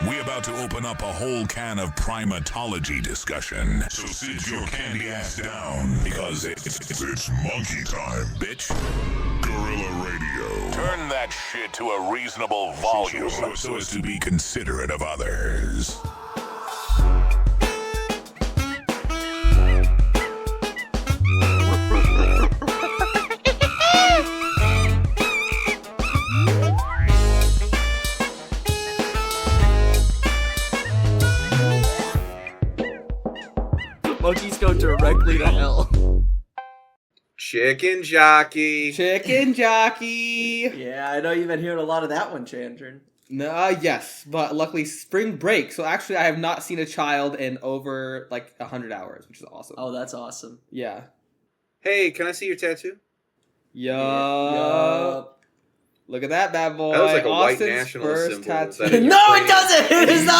We about to open up a whole can of primatology discussion. So sit your candy ass down, because it's monkey time, bitch. Gorilla Radio. Turn that shit to a reasonable volume so as to be considerate of others. Monkeys go directly to hell. Chicken jockey. Chicken jockey. Yeah, I know you've been hearing a lot of that one, Chandran. No, yes, but luckily spring break. So actually, I have not seen a child in over like 100 hours, which is awesome. Oh, that's awesome. Yeah. Hey, can I see your tattoo? Yup. Look at that bad boy. That was like a white Austin's nationalist first symbol. tattoo. That a No, it Ukrainian- doesn't. It is not.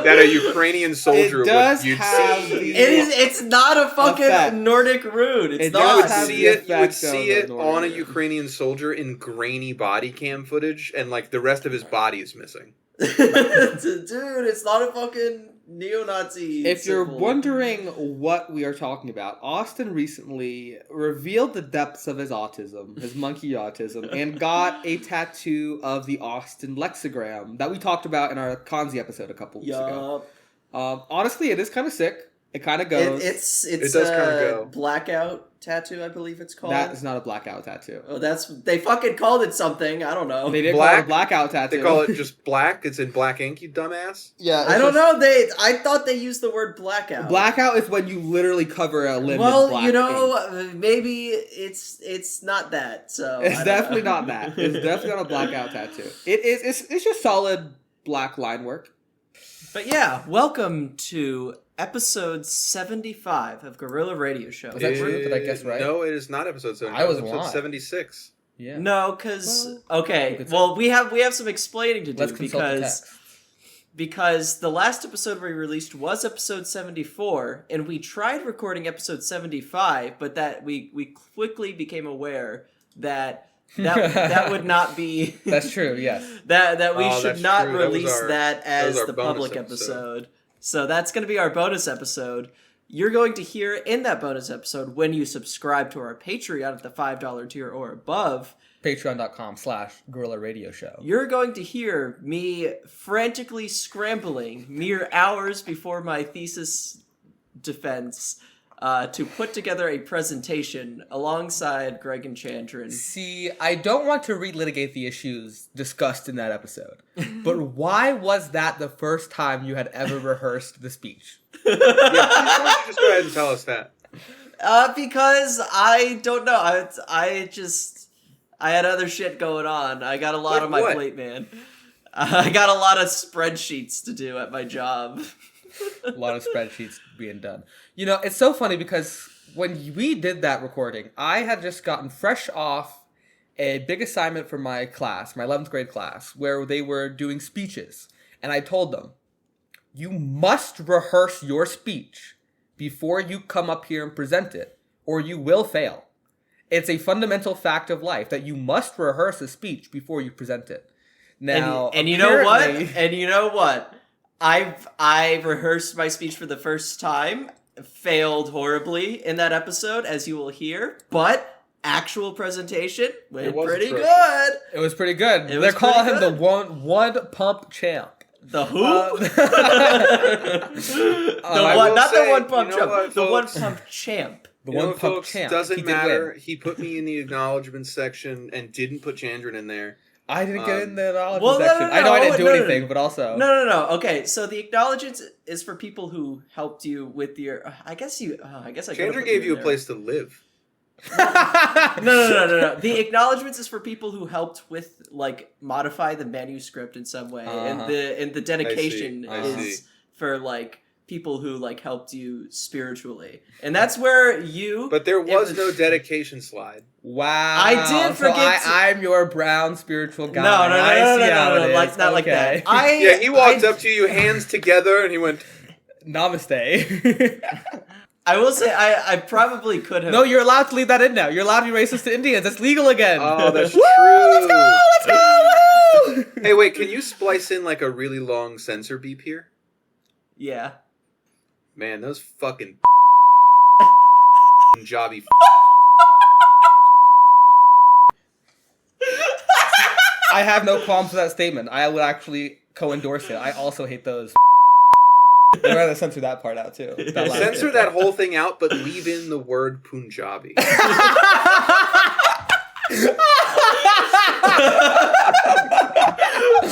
that a Ukrainian soldier It does would. You'd have see. the- It's not a fucking Effect. Nordic rune. It's It You not. would does have see the it. You would effect see of it the on a Nordic. Ukrainian soldier in grainy body cam footage, and like the rest of his body is missing. Dude, it's not a fucking neo-Nazi. If you're symbol. wondering what we are talking about, Austin recently revealed the depths of his autism, his monkey autism, and got a tattoo of the Austin lexigram that we talked about in our Kanzi episode a couple weeks ago. Yup. Honestly, it is kind of sick. It kind of goes. It's It does kinda a go. blackout tattoo, I believe it's called. That is not a blackout tattoo. Oh, they fucking called it something. I don't know. They did Black? call it a blackout tattoo. They call it just black. It's in black ink. You dumbass. Yeah, I don't know. I thought they used the word blackout. Blackout is when you literally cover a limb. Well, in black you know, ink. maybe it's not that. So I It's don't definitely know. not that. It's definitely not a blackout tattoo. It is. It's just solid black line work. But yeah, welcome to episode 75 of Gorilla Radio Show. Was that true? Did I guess right? No, it is not episode 70. I was episode wrong. 76. Yeah. No, because Well, okay. good Well, we have some explaining to do Let's consult the text. because the last episode we released was episode 74, and we tried recording episode 75, but that we quickly became aware that that would not be That's true. Yes. that we Oh, should that's not true. That was release our- that was as our the bonus public episode. episode. So that's going to be our bonus episode. You're going to hear in that bonus episode when you subscribe to our Patreon at the $5 tier or above. Patreon.com/Gorilla Radio Show. You're going to hear me frantically scrambling mere hours before my thesis defense to put together a presentation alongside Greg and Chandran. See, I don't want to relitigate the issues discussed in that episode, but why was that the first time you had ever rehearsed the speech? Yeah, why don't you just go ahead and tell us that? Because I don't know. I had other shit going on. I got a lot Like on my what? plate, man. I got a lot of spreadsheets to do at my job. A lot of spreadsheets being done. You know, it's so funny because when we did that recording, I had just gotten fresh off a big assignment for my class, my 11th grade class, where they were doing speeches. And I told them, you must rehearse your speech before you come up here and present it, or you will fail. It's a fundamental fact of life that you must rehearse a speech before you present it. Now, and you know what? apparently- And you know what? I rehearsed my speech for the first time, failed horribly in that episode, as you will hear, but actual presentation went It was pretty impressive. good. It was pretty good. It They're was calling pretty him the one pump champ. The who? The I one, will not say, the one pump you know champ. what, The one folks? pump champ. You know one what, pump folks? champ. Doesn't He did matter. win. He put me in the acknowledgement section and didn't put Chandran in there. I didn't get in the knowledge well, no, section. no, I know I no, didn't do no, no, anything, no. but also No. Okay, so the acknowledgement is for people who helped you with your. I guess I. could've Chandran put gave in you a there. place to live. No. The acknowledgments is for people who helped with like modify the manuscript in some way, Uh-huh. and the dedication I is see. for like people who like helped you spiritually, and that's where you. But there was it no dedication slide. Wow. I did So forget to- I'm your brown spiritual guy. No, I see how it is. like not like Okay. that. Yeah, he walked up to you, hands together, and he went, Namaste. I will say I probably could have. No, you're allowed to leave that in now. You're allowed to be racist to Indians. It's legal again. Oh, that's Woo! true. Let's go! Woohoo! Hey, wait, can you splice in like a really long censor beep here? Yeah. Man, those fucking Punjabi I have no qualms with that statement. I would actually co-endorse it. I also hate those. I'd rather censor that part out too. That last Censor bit. that whole thing out, but leave in the word Punjabi.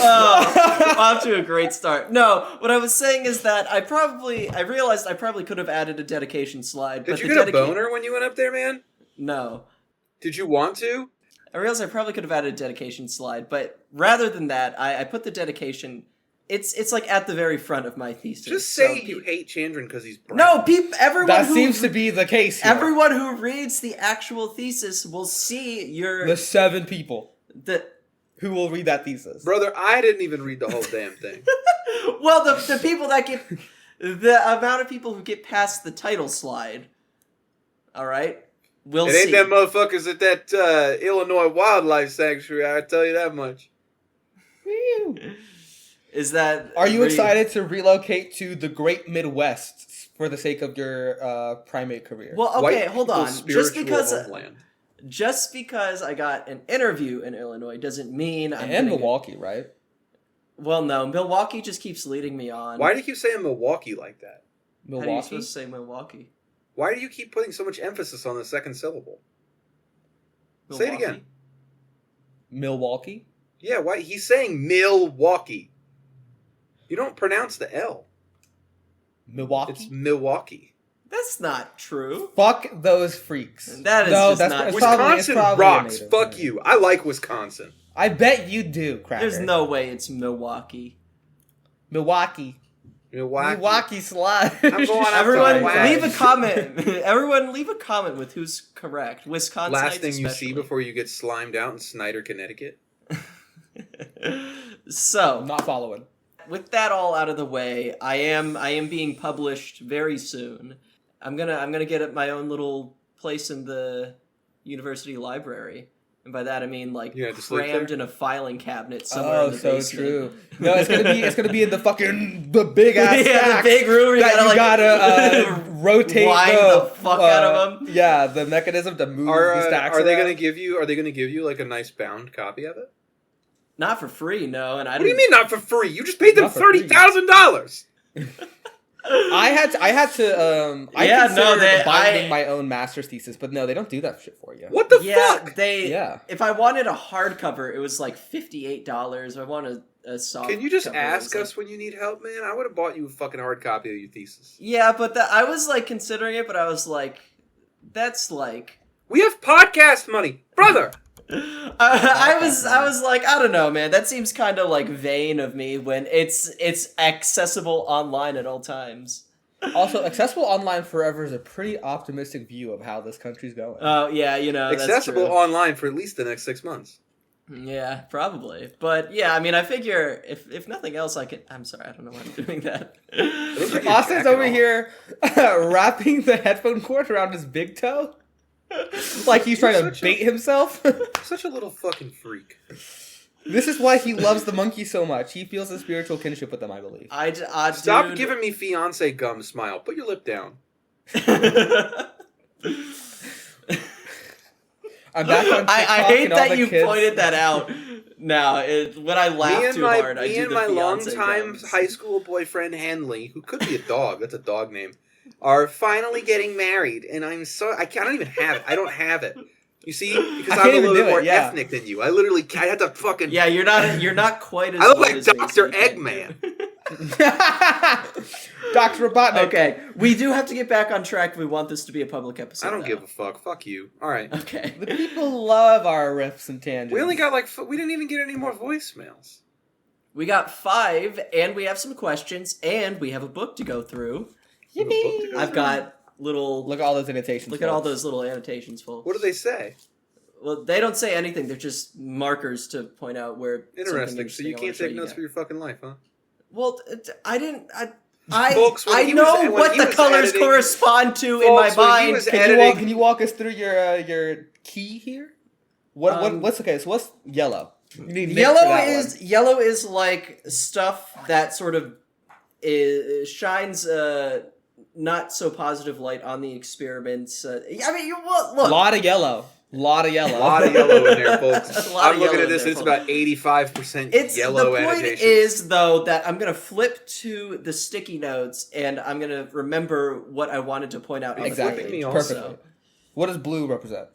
Off to a great start. No, what I was saying is that I realized I probably could have added a dedication slide. Did but you the get a boner when you went up there, man? No. Did you want to? I realized I probably could have added a dedication slide, but rather than that, I put the dedication. It's like at the very front of my thesis. Just So say you hate Chandran because he's brown. No, everyone That who seems to be the case here. everyone who reads the actual thesis will see The 7 people the who will read that thesis. Brother, I didn't even read the whole damn thing. well the people that get the amount of people who get past the title slide. All right, we'll It see. ain't them motherfuckers at that Illinois Wildlife Sanctuary, I tell you that much. Is that Are you excited to relocate to the Great Midwest for the sake of your primate career? Well, okay, White hold people's on. spiritual homeland. Just because I got an interview in Illinois doesn't mean I'm and getting Milwaukee, right? Well, no, Milwaukee just keeps leading me on. Why do you keep saying Milwaukee like that? How are you Milwaukee? supposed to say Milwaukee? Why do you keep putting so much emphasis on the second syllable? Say it Milwaukee? again. Milwaukee? Yeah, why? He's saying Milwaukee. You don't pronounce the L. Milwaukee? It's Milwaukee. That's not true. Fuck those freaks. That is just not- it's Wisconsin probably a rocks. native Fuck thing. you. I like Wisconsin. I bet you do, Cracker. There's no way it's Milwaukee. Milwaukee. Milwaukee slide. I'm going out Everyone, to Milwaukee. leave a comment. Everyone, leave a comment with who's correct. Wisconsin. Last thing you see before you get slimed out in Snyder, Connecticut. So, I'm not following. with that all out of the way, I am being published very soon. I'm gonna get at my own little place in the university library, and by that I mean like You have to sleep crammed there? in a filing cabinet somewhere Oh, in the so basement. true. No, it's gonna be in the big ass Yeah, the big room where you that gotta, you like, gotta rotate wind the fuck out of 'em. Yeah, the mechanism to move the stacks. Are they around. gonna give you like a nice bound copy of it? Not for free, no. And I What do you mean not for free? You just paid them Not for free. $30,000. I had to I Yeah, considered no, binding my own master's thesis, but no, they don't do that shit for you. What the Yeah, fuck? they. If I wanted a hardcover, it was like $58. I want a soft. Can you just cover, it ask was us when you need help, man? I would have bought you a fucking hard copy of your thesis. Yeah, but I was like considering it, but I was like, that's like. We have podcast money, brother. I was like, I don't know, man. That seems kind of like vain of me when it's accessible online at all times. Also, accessible online forever is a pretty optimistic view of how this country's going. Oh yeah, you know, Accessible that's true. online for at least the next 6 months. Yeah, probably. But yeah, I mean, I figure if nothing else, I can. I'm sorry, I don't know why I'm doing that. Looks like you're Austin's jacking over off. here wrapping the headphone cord around his big toe. Like he's trying to bait himself. Such a little fucking freak. This is why he loves the monkey so much. He feels a spiritual kinship with them, I believe. Stop dude. giving me fiance gum smile. Put your lip down. I'm back on TikTok I hate and all that the you kids. pointed that out. Now, when I laugh too hard, I me do and the my fiance longtime gums. high school boyfriend Henley, who could be a dog, that's a dog name, are finally getting married, and I don't even have it. I don't have it. You see, because I I'm can't a even little do bit more it, yeah. ethnic than you. I had to fucking. Yeah, you're not quite as. I look white like as me, so Dr. you can't- Eggman. Dr. Robotnik. Okay, we do have to get back on track if we want this to be a public episode. I don't though. give a fuck. Fuck you. All right. Okay. The people love our riffs and tangents. We only got we didn't even get any more voicemails. We got 5, and we have some questions, and we have a book to go through. Yippee! I've got little. Look at all those annotations. Look at all folks. those little annotations, folks. What do they say? Well, they don't say anything. They're just markers to point out where. something Interesting. So you I wanna can't show take notes guys. for your fucking life, huh? Well, I didn't. Folks, when I he know was- when what he the was colors editing- correspond to in Folks, my when he mind. was Can editing- can you walk us through your key here? What's okay? So what's yellow? You need Nick for that one. Yellow is like stuff that sort of shines not so positive light on the experiments. I mean, look. Lot of yellow. A lot of yellow in there, folks. A lot of I'm looking yellow at this, in and it's there, about 85% It's yellow the point annotation. is though that I'm gonna flip to the sticky notes and I'm gonna remember what I wanted to point out. On Exactly. The Me page. also. Perfectly. What does blue represent?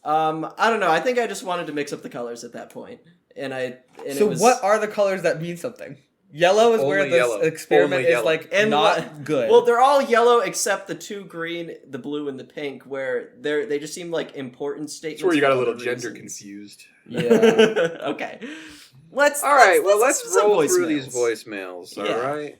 I don't know. I think I just wanted to mix up the colors at that point, and So what are the colors that mean something? Yellow is where Only this yellow. experiment Only is yellow. like And not good. Well, they're all yellow except the two green, the blue, and the pink, where they just seem like important statements. That's where you got a for little other gender reasons. confused. yeah. Okay, let's. All right, well, listen let's to some roll through these voicemails. voicemails. Yeah. All right.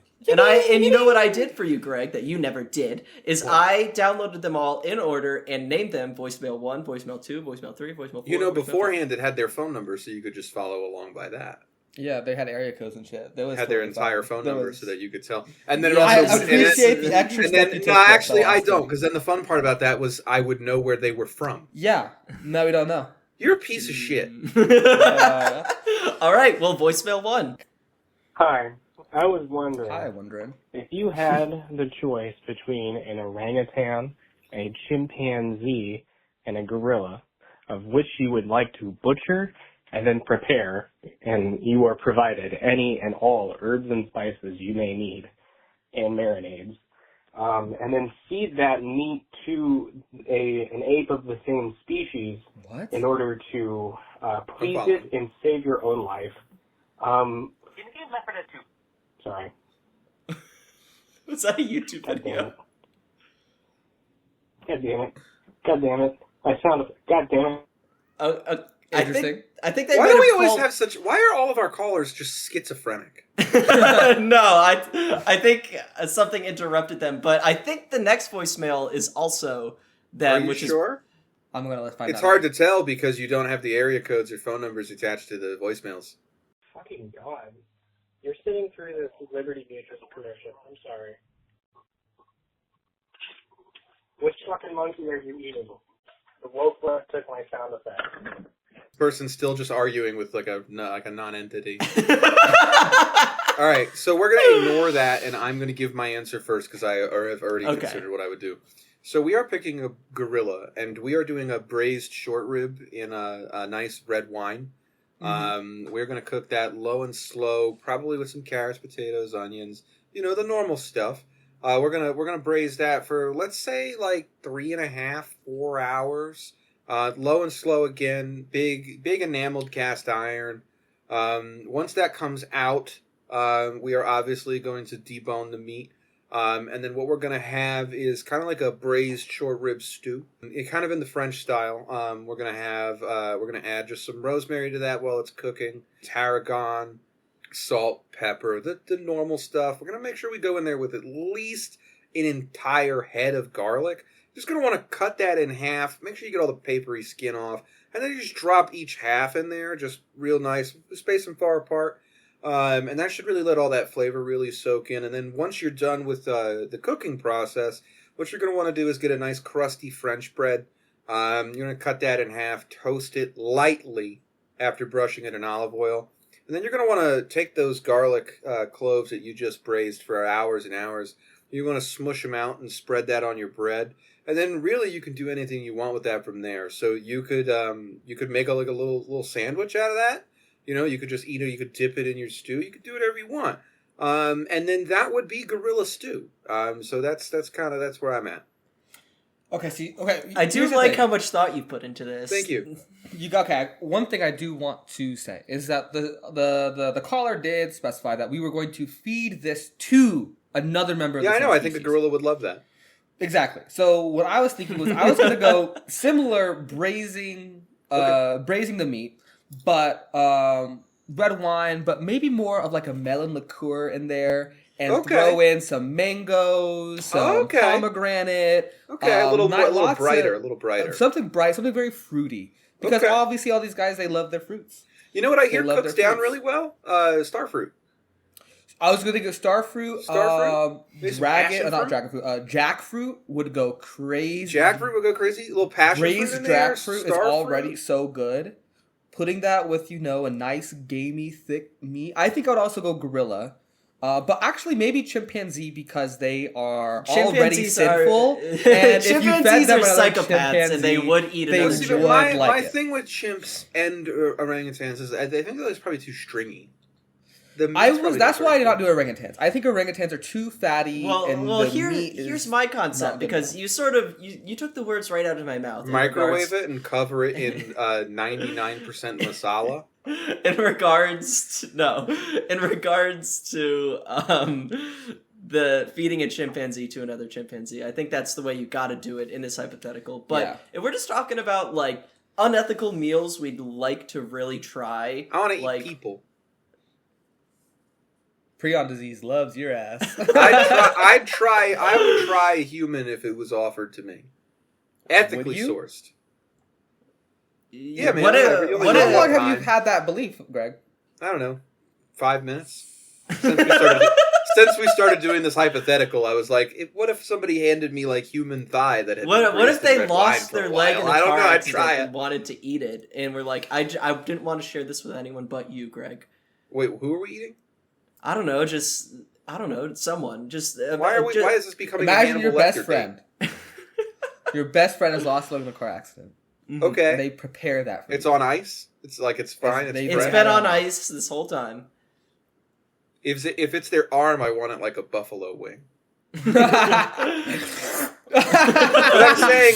And you know what I did for you, Greg, that you never did, is I downloaded them all in order and named them voicemail 1, voicemail 2, voicemail 3, voicemail 4. You know, voicemail beforehand it had their phone number, so you could just follow along by that. Yeah, they had area codes and shit. That was Had their totally entire fine. phone That number was- so that you could tell. And then it Yeah, I also appreciate the extra and step then, you took. no, there, actually, so I awesome. don't, because then the fun part about that was I would know where they were from. Yeah. No, we don't know. You're a piece of shit. All right, well, voicemail 1. Hi, I was wondering Hi, wondering. if you had the choice between an orangutan, a chimpanzee, and a gorilla, of which you would like to butcher and then prepare, and you are provided any and all herbs and spices you may need and marinades, and then feed that meat to an ape of the same species What? in order to please following. it and save your own life. Sorry. Was that a YouTube God damn video? it. God damn it. God damn it. God damn it. Interesting. I think they Why might do we have always called- have such... Why are all of our callers just schizophrenic? No, I think something interrupted them, but I think the next voicemail is also them, Are you which sure? I'm gonna find It's out. hard to tell because you don't have the area codes or phone numbers attached to the voicemails. Fucking God. You're sitting through this Liberty Mutual commercial. I'm sorry. Which fucking monkey are you eating? The woke left took my sound effect. Person's still just arguing with like a non-entity. All right, so we're gonna ignore that, and I'm gonna give my answer first because I have already Okay. considered what I would do. So we are picking a gorilla, and we are doing a braised short rib in a nice red wine. We're gonna cook that low and slow, probably with some carrots, potatoes, onions. You know, the normal stuff. We're gonna braise that for, let's say, like 3.5, 4 hours. Low and slow again. Big enameled cast iron. Once that comes out, we are obviously going to debone the meat. And then what we're going to have is kind of like a braised short rib stew. It kind of in the French style. We're going to add just some rosemary to that while it's cooking. Tarragon, salt, pepper, the normal stuff. We're going to make sure we go in there with at least an entire head of garlic. Just going to want to cut that in half. Make sure you get all the papery skin off. And then you just drop each half in there, just real nice. Space them far apart. And that should really let all that flavor really soak in. And then once you're done with the cooking process, what you're going to want to do is get a nice crusty French bread. You're going to cut that in half, toast it lightly after brushing it in olive oil. And then you're going to want to take those garlic cloves that you just braised for hours and hours. You want to smush them out and spread that on your bread. And then really you can do anything you want with that from there. So you could make a little sandwich out of that. You know, you could just eat it. You could dip it in your stew. You could do whatever you want. And then that would be gorilla stew. So that's where I'm at. Okay, see, okay. I do here's the like thing. how much thought you put into this. Thank you. Okay, one thing I do want to say is that the caller did specify that we were going to feed this to another member of the Yeah, I know. same I think the species. gorilla would love that. Exactly. So what I was thinking was I was going to go similar braising the meat, but red wine, but maybe more of like a melon liqueur in there, and Okay. throw in some mangoes, some Okay. pomegranate. Okay, a little lots brighter, of- a little brighter. something bright, something very fruity. Because Okay. obviously all these guys, they love their fruits. You know what I hear love cooks their down fruits. really well? Starfruit. I was gonna go starfruit. Starfruit? Maybe some passion Not fruit? dragon fruit. Jackfruit would go crazy. Jackfruit would go crazy. A little passion Braised fruit in there. jackfruit is Starfruit? already so good. Putting that with a nice gamey thick meat. I think I would also go gorilla. But actually, maybe chimpanzee because they are already Chimpanzees sinful. are- And if you fed Chimpanzees them are another psychopaths, and they chimpanzee, would eat they another See, would but chimpanzee. my it. thing with chimps and orangutans is I think that it's probably too stringy. The meat's I was. probably That's too why I did not stringy. do orangutans. I think orangutans are too fatty. and the meat Here's is my concept not good because enough. you sort of you took the words right out of my mouth. in Microwave regards- it and cover it in 99% masala. in regards to the feeding a chimpanzee to another chimpanzee. I think that's the way you got to do it in this hypothetical. But Yeah. if we're just talking about like unethical meals we'd like to really try, I want to eat like people. Prion disease loves your ass. I would try a human if it was offered to me. Ethically Would you? sourced. Yeah, man, What whatever. if, You only what live How if, one long have you time. had that belief, Greg? I don't know, 5 minutes. Since we started doing this hypothetical, I was like, what if somebody handed me like human thigh that had been what if braised in they red lost wine for their a leg in while? a I don't car know. I'd accident try and it. wanted to eat it, and we're like, I didn't want to share this with anyone but you, Greg. Wait, who are we eating? I don't know, someone. Just Why is this becoming a Imagine Hannibal your best Lecter friend. Your best friend has lost a leg in a car accident. date? And Okay, they prepare that for it's you. on ice. It's like it's fine. They- It's It's fresh. been on ice this whole time. If it's their arm, I want it like a buffalo wing. But I'm saying,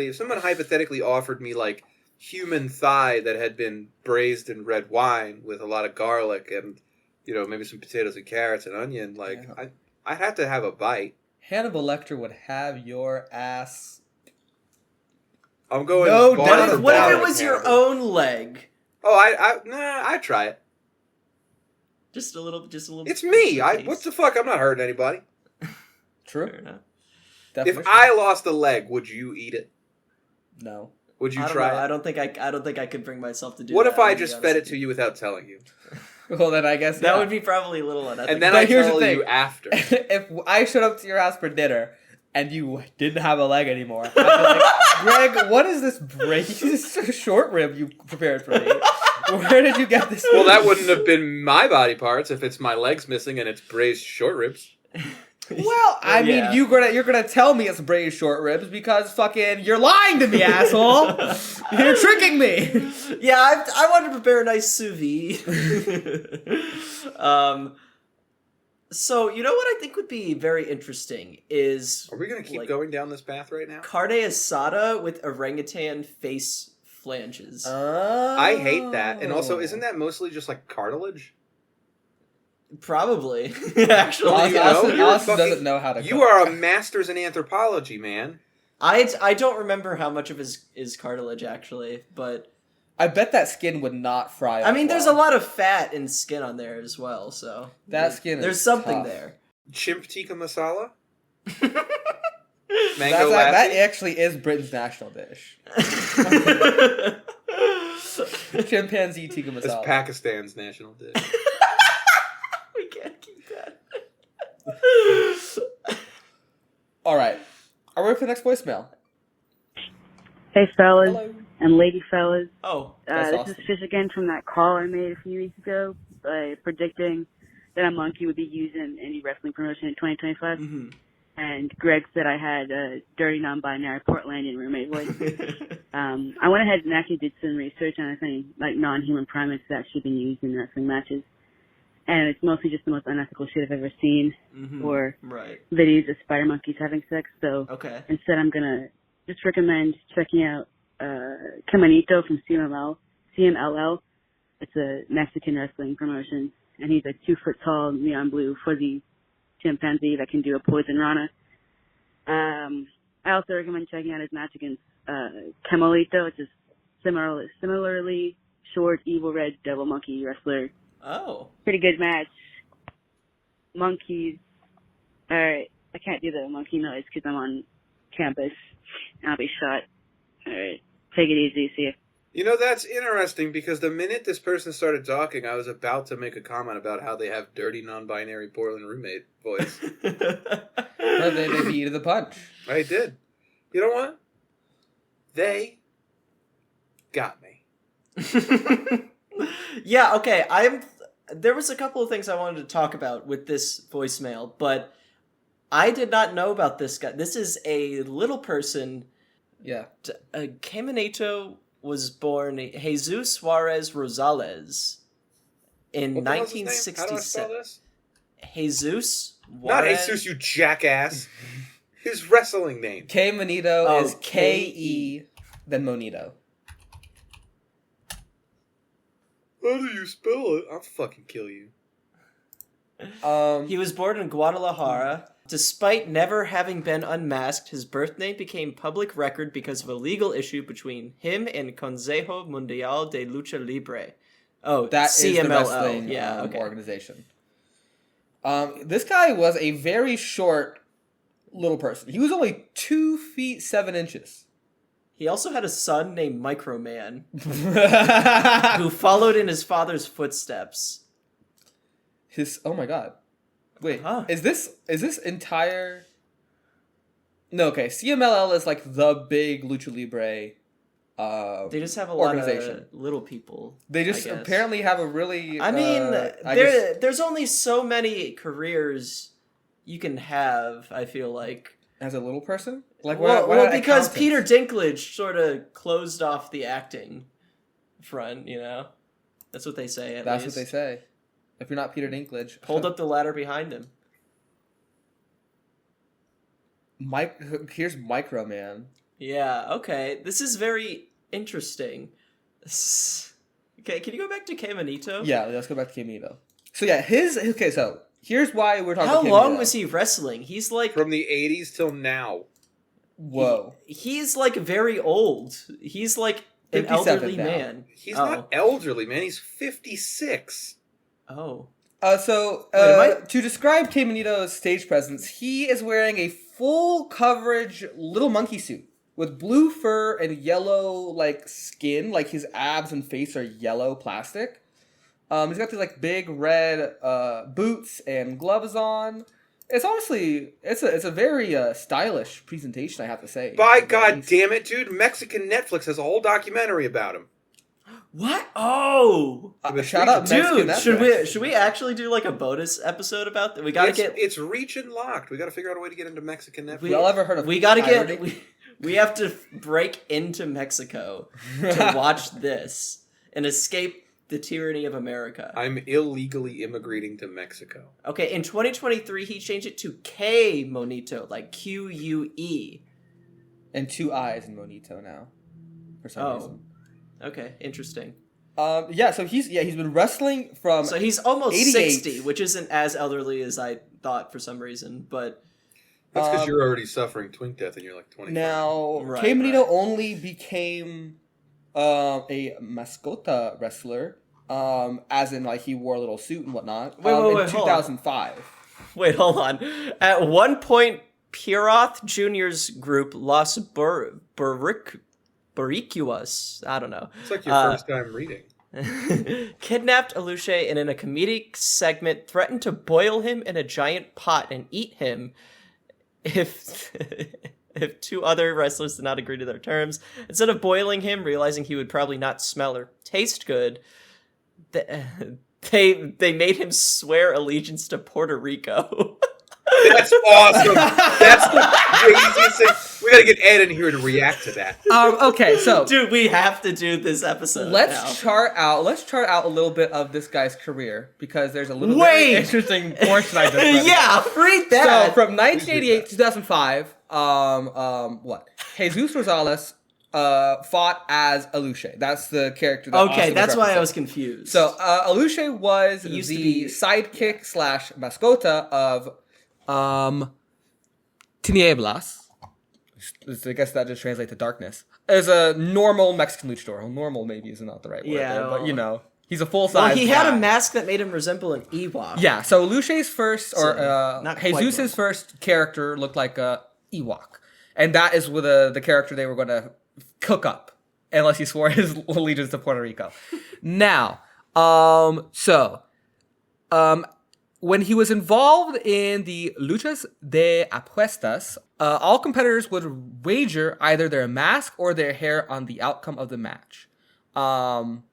if someone hypothetically offered me like human thigh that had been braised in red wine with a lot of garlic and maybe some potatoes and carrots and onion, like Yeah. I'd have to have a bite. Hannibal Lecter would have your ass. I'm going. No bar doubt for about What if bar it with was your Hannibal. own leg? Oh, I'd try it. Just a little. It's me. taste. What the fuck? I'm not hurting anybody. True. Fair enough. If Definition. I lost a leg, would you eat it? No. Would you I don't try know. it? I don't think I could bring myself to do. What that, if I to be just honest fed it with to you without telling you? Well, then I guess That yeah. would be probably a little unethical. And then But I here's the tell thing. you after. If I showed up to your house for dinner and you didn't have a leg anymore, I'd be like, Greg, what is this braised short rib you prepared for me? Where did you get this? Well, that wouldn't have been my body parts if it's my legs missing and it's braised short ribs. Well, I mean, yeah. you're gonna tell me it's braised short ribs because fucking you're lying to me, asshole. You're tricking me. Yeah, I wanted to prepare a nice sous vide. So you know what I think would be very interesting is Are we going to keep like, going down this path right now? carne asada with orangutan face flanges. I hate that. And Oh. also, isn't that mostly just like cartilage? Probably, actually. Well, Allison you're doesn't fucking- know how to You cook. are a master's in anthropology, man. I don't remember how much of his is cartilage actually, but I bet that skin would not fry up I mean, there's a well. lot of fat and skin on there as well. So That skin there's is something tough. there. Chimp tikka masala? That's, Mango that lassi? actually is Britain's national dish. Chimpanzee tikka It's masala. Pakistan's national dish. We can't keep that. All right. Are we ready for the next voicemail? Hey, fellas Hello. and lady fellas. Oh, That's This awesome. is Fish again from that call I made a few weeks ago predicting that a monkey would be used in any wrestling promotion in 2025. mhm. And Greg said I had a dirty non-binary Portlandian roommate voice. I went ahead and actually did some research on if any like non-human primates have actually been used in wrestling matches. And it's mostly just the most unethical shit I've ever seen, Mhm. or Right. videos of spider monkeys having sex. So Okay. instead, I'm gonna just recommend checking out Caminito from CMLL. It's a Mexican wrestling promotion, and he's a 2 foot tall neon blue fuzzy chimpanzee that can do a poison rana. I also recommend checking out his match against Camelito, which is similarly short, evil red devil monkey wrestler. Oh. Pretty good match. Monkeys. Alright, I can't do the monkey noise because I'm on campus and I'll be shot. Alright, take it easy, see ya. You know, that's interesting because the minute this person started talking, I was about to make a comment about how they have dirty, non-binary Portland roommate voice. But they beat the punch. I did. You know what? They got me. Yeah, okay. There was a couple of things I wanted to talk about with this voicemail, but I did not know about this guy. This is a little person. Yeah. Caminito was born Jesus Suarez Rosales in What the hell's his name? How do I spell 1967. this? Jesus Not Juarez. Jesus, you jackass. His wrestling name. K Monito Oh, is K-E, then Monito. How do you spell it? I'll fucking kill you. He was born in Guadalajara. Despite never having been unmasked, his birth name became public record because of a legal issue between him and Consejo Mundial de Lucha Libre. Oh, That is the CMLL. wrestling Yeah, okay. organization. This guy was a very short little person. He was only 2 feet 7 inches. He also had a son named Microman, who followed in his father's footsteps. Oh my god. Wait, Huh. is this entire... No, okay, CMLL is like the big Lucha Libre They just have a lot organization. of little people. They just I guess. apparently have a really... I mean, I guess- there's only so many careers you can have, I feel like. as a little person? Like, Well, why not because accountants? Peter Dinklage sort of closed off the acting front, you know? That's what they say, at That's least. what they say. If you're not Peter Dinklage. Hold up the ladder behind him. Here's Micro Man. Yeah, okay. This is very interesting. Okay, can you go back to Caminito? Yeah, let's go back to Camino. So yeah, okay, so here's why we're talking How about long Camino. was he wrestling? He's like... From the 80s till now. Whoa. He's like very old. He's like an 57 elderly now. man. He's not elderly, man. He's 56. Oh. To describe Caminito's stage presence, he is wearing a full coverage little monkey suit with blue fur and yellow like skin, like his abs and face are yellow plastic. He's got these like big red boots and gloves on. It's honestly it's a very stylish presentation, I have to say. By God damn it, dude. Mexican Netflix has a whole documentary about him. What? Oh, Shout out Mexican dude! Netflix. Should we actually do like a bonus episode about that? We gotta It's region locked. We gotta figure out a way to get into Mexican Netflix. Y'all ever heard of We gotta irony? get. We have to break into Mexico to watch this and escape the tyranny of America. I'm illegally immigrating to Mexico. Okay, in 2023, he changed it to K Monito, like Q-U-E. And 2 eyes in Monito now, for some reason. Okay, interesting. Yeah, so he's been wrestling from. So he's almost 88. 60, which isn't as elderly as I thought for some reason, but That's because you're already suffering twink death and you're like 25. Now, Right, Kay Benito right. only became a mascota wrestler, as in like he wore a little suit and whatnot. Wait, in hold on. 2005. wait, hold on. At one point, Piroth Jr.'s group Los Baricuas, I don't know, It's like your first time reading. kidnapped Aluche and in a comedic segment threatened to boil him in a giant pot and eat him if if 2 other wrestlers did not agree to their terms. Instead of boiling him, realizing he would probably not smell or taste good, they made him swear allegiance to Puerto Rico. That's awesome. That's the craziest thing. We gotta get Ed in here to react to that. Okay, so Dude, we have to do this episode. let's now. chart out a little bit of this guy's career because there's a little Wait! very interesting portion I just read. Yeah, read So that. from 1988 to 2005, Jesus Rosales fought as Aluche. That's the character. That Okay, Austin that's why I representing. was confused. So Aluche was He used to the be- sidekick / mascota of Tinieblas. I guess that just translates to darkness. As a normal Mexican luchador. Well, normal maybe is not the right word Yeah, there, but well- you know, he's a full well, size. he had a mask that made him resemble an Ewok. Yeah, so Aluche's first, or not quite Jesus' normal. first character looked like a Ewok, and that is with the character they were going to cook up unless he swore his allegiance to Puerto Rico. Now, when he was involved in the luchas de apuestas, all competitors would wager either their mask or their hair on the outcome of the match. And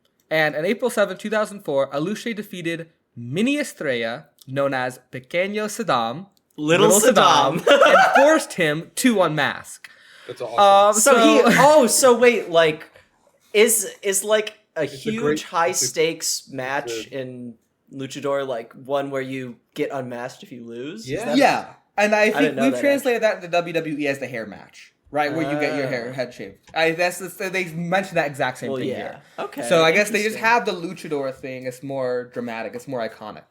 on April 7, 2004, Aluche defeated Mini Estrella, known as Pequeño Saddam, Little Saddam. and forced him to unmask. That's awesome. So wait, like, is like a It's a huge great- high it's a- stakes match it's a- in Luchador, like one where you get unmasked if you lose? Is Yeah. that- Yeah, and I didn't think know we've that, translated that to WWE as the hair match, right? Where you get your head shaved. They mentioned that exact same Well, thing yeah. here. Okay. So I guess they just interesting. have the luchador thing. It's more dramatic. It's more iconic.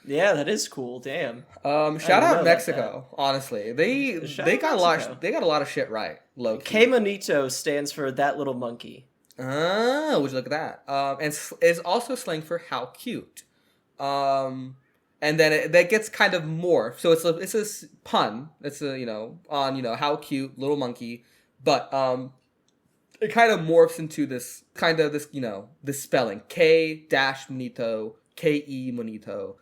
Yeah, that is cool. Damn. Shout know out about Mexico. Honestly, they Shout they out got a lot. Mexico. They got a lot of shit right. Low key. K Monito stands for that little monkey. Oh, would you look at that? And is also slang for how cute. And then that gets kind of morphed. So it's a pun. It's on how cute little monkey, but it kind of morphs into this this spelling K dash Monito, K-E Monito,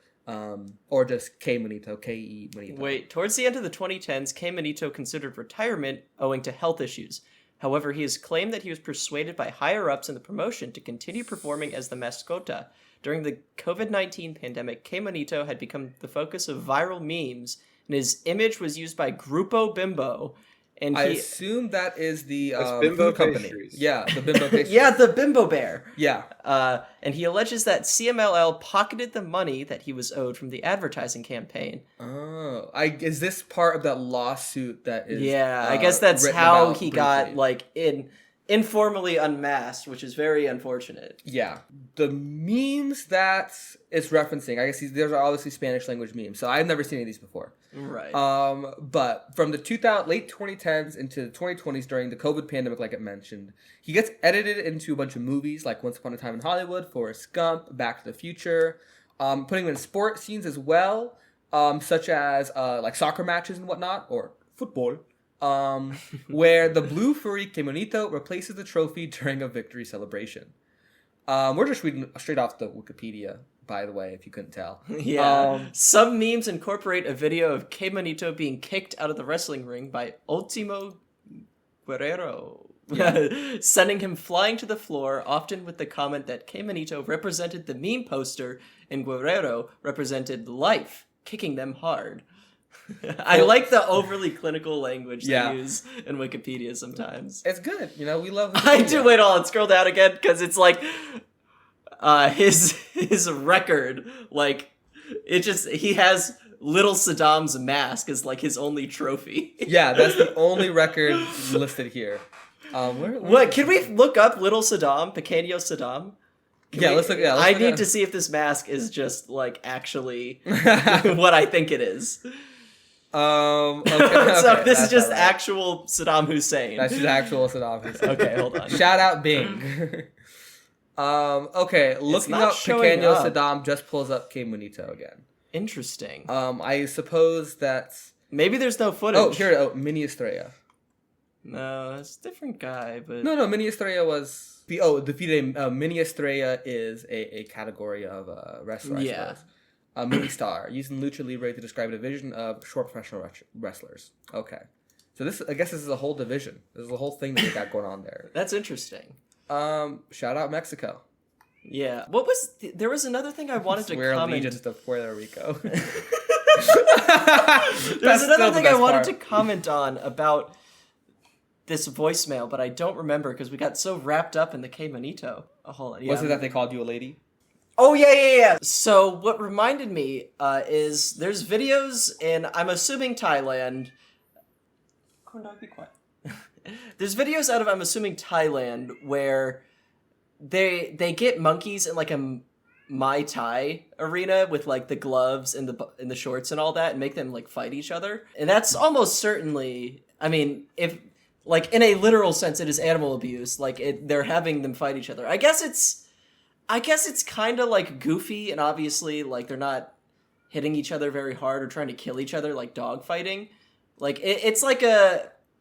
or just K Monito, K-E Monito. Wait, towards the end of the 2010s, K Monito considered retirement owing to health issues. However, he has claimed that he was persuaded by higher-ups in the promotion to continue performing as the mascota. During the COVID-19 pandemic, K Monito had become the focus of viral memes, and his image was used by Grupo Bimbo. And I he, assume that is the That's Bimbo food company. Pastries. Yeah, the Bimbo Pastries. yeah, the Bimbo Bear. Yeah. And he alleges that CMLL pocketed the money that he was owed from the advertising campaign. Oh, is this part of that lawsuit that is? Yeah, I guess that's written how about he briefly? got informally unmasked, which is very unfortunate. Yeah, the memes that it's referencing. I guess these are obviously Spanish language memes, so I've never seen any of these before. Right. But from the late 2010s into the 2020s during the COVID pandemic, like I mentioned, he gets edited into a bunch of movies like Once Upon a Time in Hollywood, Forrest Gump, Back to the Future, putting him in sport scenes as well, such as like soccer matches and whatnot, or football, where the blue furry K Monito replaces the trophy during a victory celebration. We're just reading straight off the Wikipedia, by the way, if you couldn't tell. Yeah. Some memes incorporate a video of K Monito being kicked out of the wrestling ring by Ultimo Guerrero, sending him flying to the floor, often with the comment that K Monito represented the meme poster and Guerrero represented life, kicking them hard. I like the overly clinical language Yeah. they use in Wikipedia sometimes. It's good, we love I Wikipedia. do. Wait, hold on. Scroll down again because it's like his record. Like he has Little Saddam's mask as like his only trophy. Yeah, that's the only record listed here. What? Can we look up Little Saddam, Pequeño Saddam? Let's look. I need to see if this mask is just like actually what I think it is. Okay, So this is that's just all right. actual Saddam Hussein. That's just actual Saddam Hussein. Okay, hold on. Shout out Bing. Okay, looking not up showing Pequeño up. Saddam just pulls up K Monito again. Interesting. I suppose that's. Maybe there's no footage. Mini Estrella. No, it's a different guy, but No, Mini Estrella was. Defeated. Mini Estrella is a category of wrestler. I Yeah. suppose. Mini star, used in Lucha Libre to describe a division of short professional wrestlers. Okay. So I guess this is a whole division. This is a whole thing that they got going on there. that's interesting. Shout out Mexico. Yeah. What was there was another thing I wanted to We're comment. allegiance to Puerto Rico. There's That's another still the thing I best wanted part. to comment on about this voicemail, but I don't remember because we got so wrapped up in the K Monito. Oh, hold on. Yeah. Was it that they called you a lady? Oh yeah. So what reminded me is there's videos in I'm assuming Thailand. Oh no, be quiet. There's videos out of I'm assuming Thailand where they get monkeys in like a Muay Thai arena with like the gloves and the shorts and all that and make them like fight each other. And that's almost certainly, I mean, if like in a literal sense it is animal abuse, like they're having them fight each other. I guess it's kind of like goofy and obviously like they're not hitting each other very hard or trying to kill each other like dog fighting. Like it's like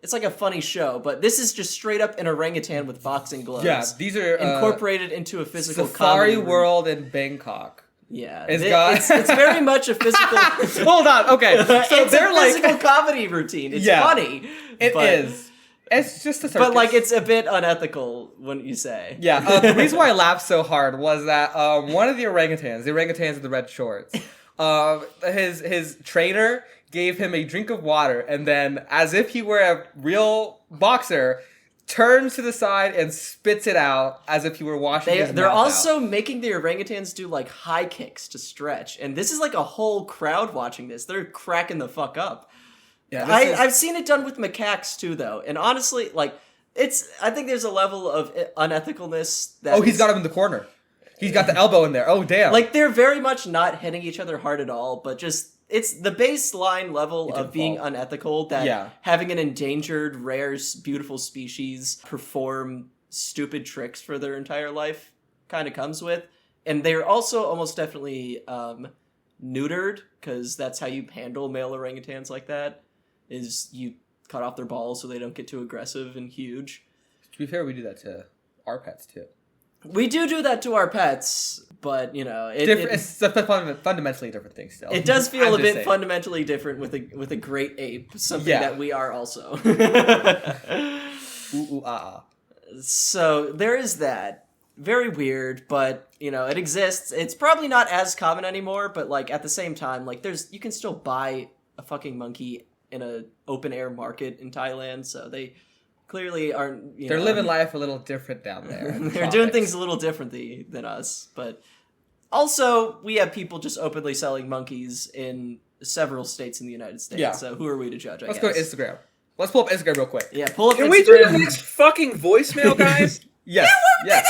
it's like a funny show, but this is just straight up an orangutan with boxing gloves. Yeah, these are incorporated into a physical Safari comedy World in Bangkok. Yeah, It's it's very much a physical. Hold on, okay. So it's they're a like physical comedy routine. It's Yeah. funny. it but, is. It's just a circus. but like it's a bit unethical, wouldn't you say? Yeah, the reason why I laughed so hard was that one of the orangutans with the red shorts, his trainer gave him a drink of water, and then, as if he were a real boxer, turns to the side and spits it out as if he were washing his They're mouth also out. making the orangutans do like high kicks to stretch, and this is like a whole crowd watching this. They're cracking the fuck up. Yeah, I've seen it done with macaques too, though, and honestly, like I think there's a level of unethicalness that. Oh, he's got him in the corner. He's got the elbow in there. Oh, damn. Like they're very much not hitting each other hard at all, but just it's the baseline level of being unethical that having an endangered, rare, beautiful species perform stupid tricks for their entire life kind of comes with. And they're also almost definitely neutered, because that's how you handle male orangutans like that, is you cut off their balls so they don't get too aggressive and huge. To be fair, we do that to our pets, too. We do that to our pets, but It's a fundamentally different thing still. It does feel I'm a just bit saying. fundamentally different with a great ape, something that we are also. Ooh, ooh, ah, ah. So there is that. Very weird, but it exists. It's probably not as common anymore, but like at the same time, like you can still buy a fucking monkey in a open air market in Thailand, so they clearly aren't. They're living life a little different down there. They're doing things a little differently than us, but also we have people just openly selling monkeys in several states in the United States. Yeah. So who are we to judge? Let's go to Instagram. Let's pull up Instagram real quick. Yeah, pull up. Can Instagram. we do the next fucking voicemail, guys? Yes. Yes.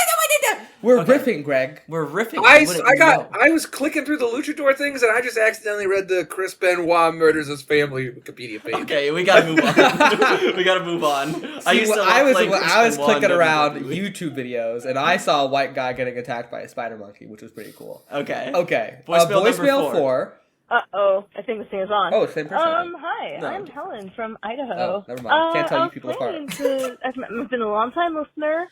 We're riffing, Greg. We're riffing. I was clicking through the Luchador things and I just accidentally read the Chris Benoit murders his family Wikipedia page. Okay, we gotta move on. We gotta move on. I was clicking around YouTube videos and I saw a white guy getting attacked by a spider monkey, which was pretty cool. Okay. Okay. Voicemail number 4. Uh-oh, I think this thing is on. Oh, same person. Hi, No. I'm Helen from Idaho. Oh, never mind. Can't tell you people apart. I've been a long-time listener.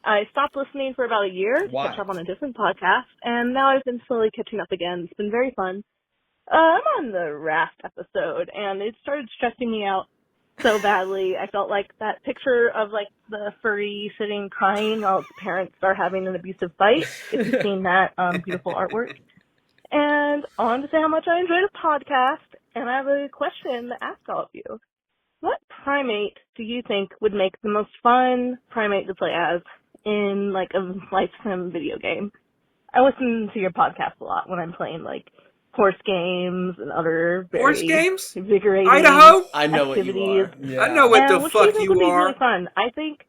I stopped listening for about a year to Why? catch up on a different podcast, and now I've been slowly catching up again. It's been very fun. I'm on the raft episode, and it started stressing me out so badly. I felt like that picture of, like, the furry sitting crying while its parents are having an abusive fight. If you've seen that beautiful artwork. And I wanted to say how much I enjoyed the podcast, and I have a question to ask all of you. What primate do you think would make the most fun primate to play as in, like, a life sim video game? I listen to your podcast a lot when I'm playing, like, horse games and other very Horse games? invigorating Idaho? I know what you activities. are. Yeah. I know what the Which fuck do think you would be are. really fun? I think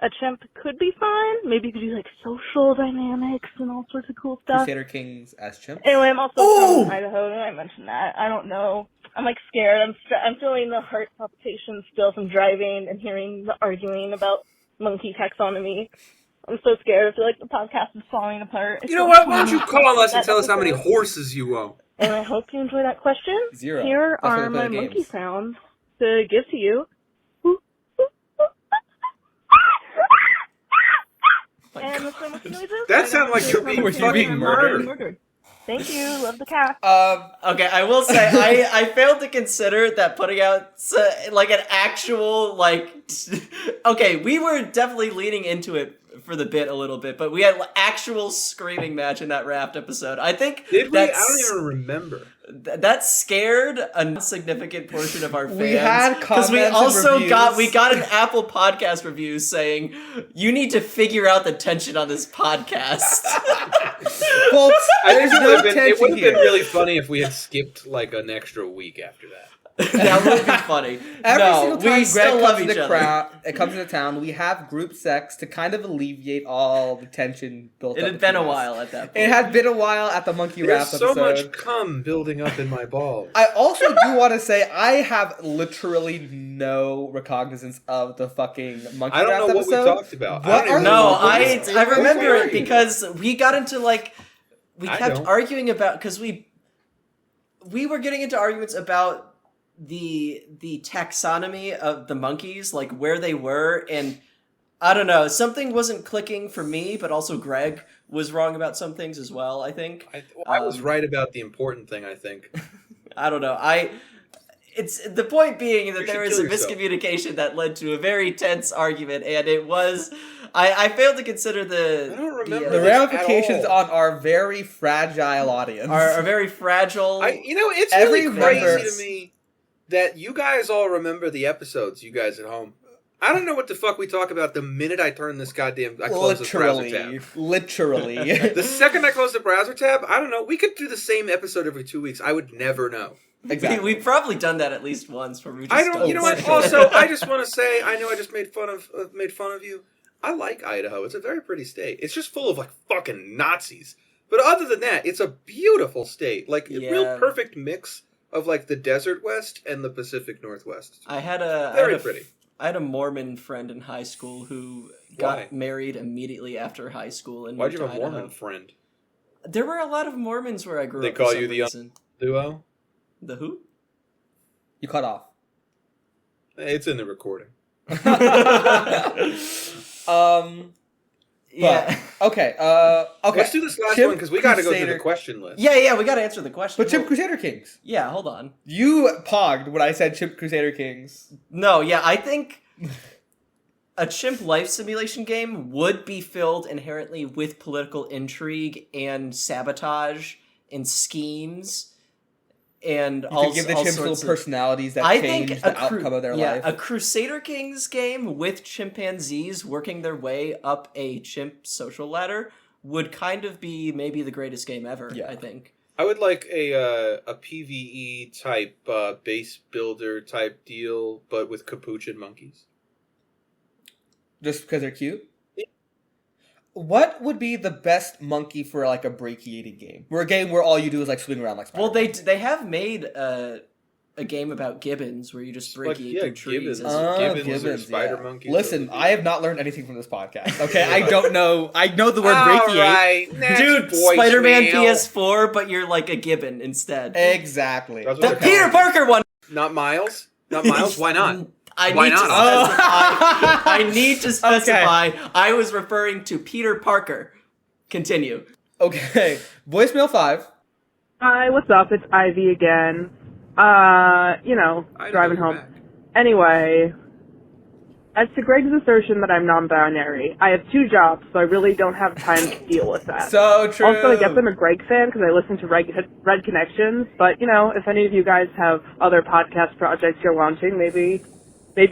a chimp could be fun. Maybe you could do, like, social dynamics and all sorts of cool stuff. Crusader Kings as chimps. Anyway, I'm also Ooh! from Idaho, and I mentioned that. I don't know. I'm, like, scared. I'm feeling the heart palpitations still from driving and hearing the arguing about monkey taxonomy. I'm so scared. I feel like the podcast is falling apart. You know what? Why don't you call us and tell us how many horses you own? And I hope you enjoy that question. 0. Here That's why are they play my monkey games. sounds to give to you. And that's so much noises. That sounds like you're being fucking murdered. Thank you. Love the cast. Okay, I will say I failed to consider that putting out like an actual like. Okay, we were definitely leaning into it for the bit a little bit, but we had actual screaming match in that raft episode. I think Did we? I that's- don't even remember. that scared a significant portion of our fans. We had because we comments and also reviews. got an Apple Podcast review saying you need to figure out the tension on this podcast. Folks, I there's think no it would tension have here. been really funny if we had skipped like an extra week after that. That would be funny. Every no, single time we still Greg love comes each to other. comes into town, we have group sex to kind of alleviate all the tension built It up. had been a between us. while at that point. It had been a while at the Monkey There's Raft so episode. much cum building up in my balls. I also do want to say I have literally no recognizance of the fucking Monkey I don't Raft know what we episode. talked about. What I don't are even the know No, what I we- remember where are it you? because we got into like we I kept don't. arguing about because we were getting into arguments about the taxonomy of the monkeys, like where they were, and I don't know, something wasn't clicking for me, but also Greg was wrong about some things as well, I think. I was right about the important thing, I think. I don't know. It's the point being that You there should was a kill yourself. miscommunication that led to a very tense argument, and it was I failed to consider I don't remember The this at ramifications all. on our very fragile audience. are very fragile. It's Every really crazy member- to me that you guys all remember the episodes, you guys at home. I don't know what the fuck we talk about the minute I close this browser tab. Literally. The second I close the browser tab, I don't know. We could do the same episode every 2 weeks. I would never know. Exactly. We've probably done that at least once. Where we just I don't. You know what? say. Also, I just want to say, I know I just made fun of you. I like Idaho. It's a very pretty state. It's just full of like fucking Nazis. But other than that, it's a beautiful state. Like a real perfect mix of like the Desert West and the Pacific Northwest. I had a Very pretty. I had a Mormon friend in high school who got married immediately after high school. And Why'd you moved have to a Mormon Idaho. friend? There were a lot of Mormons where I grew They up. call for you some the reason. Duo? The who? You cut off. It's in the recording. Yeah. Okay. Okay. Let's do this last Chimp one because we got to go through Crusader- the question list. Yeah, we got to answer the question. But Chimp Crusader Kings. Yeah, hold on. You pogged when I said Chimp Crusader Kings. No, yeah, I think a chimp life simulation game would be filled inherently with political intrigue and sabotage and schemes and You all could give the all chimps little sorts of- personalities that I change think the outcome of their life. a Crusader Kings game with chimpanzees working their way up a chimp social ladder would kind of be maybe the greatest game ever, Yeah. I think. I would like a PvE type base builder type deal, but with capuchin monkeys. Just because they're cute? What would be the best monkey for like a brachiated game? Where a game where all you do is like swing around like Spider-Man. Well, they have made a game about gibbons where you just brachiate through trees. Gibbons or spider monkeys. Listen, I have not learned anything from this podcast. Okay, I don't know. I know the word brachiate. Right. Dude, Spider-Man PS4, but you're like a gibbon instead. Exactly. That's The what Peter Parker one! Not Miles? Not Miles? Why not? I Why need not? to specify. I need to specify. I was referring to Peter Parker. Continue. Okay, voicemail 5. Hi, what's up? It's Ivy again. Driving home. Back. Anyway, as to Greg's assertion that I'm non-binary, I have 2 jobs, so I really don't have time to deal with that. So true. Also, I guess I'm a Greg fan because I listen to Red Connections, but, if any of you guys have other podcast projects you're launching, maybe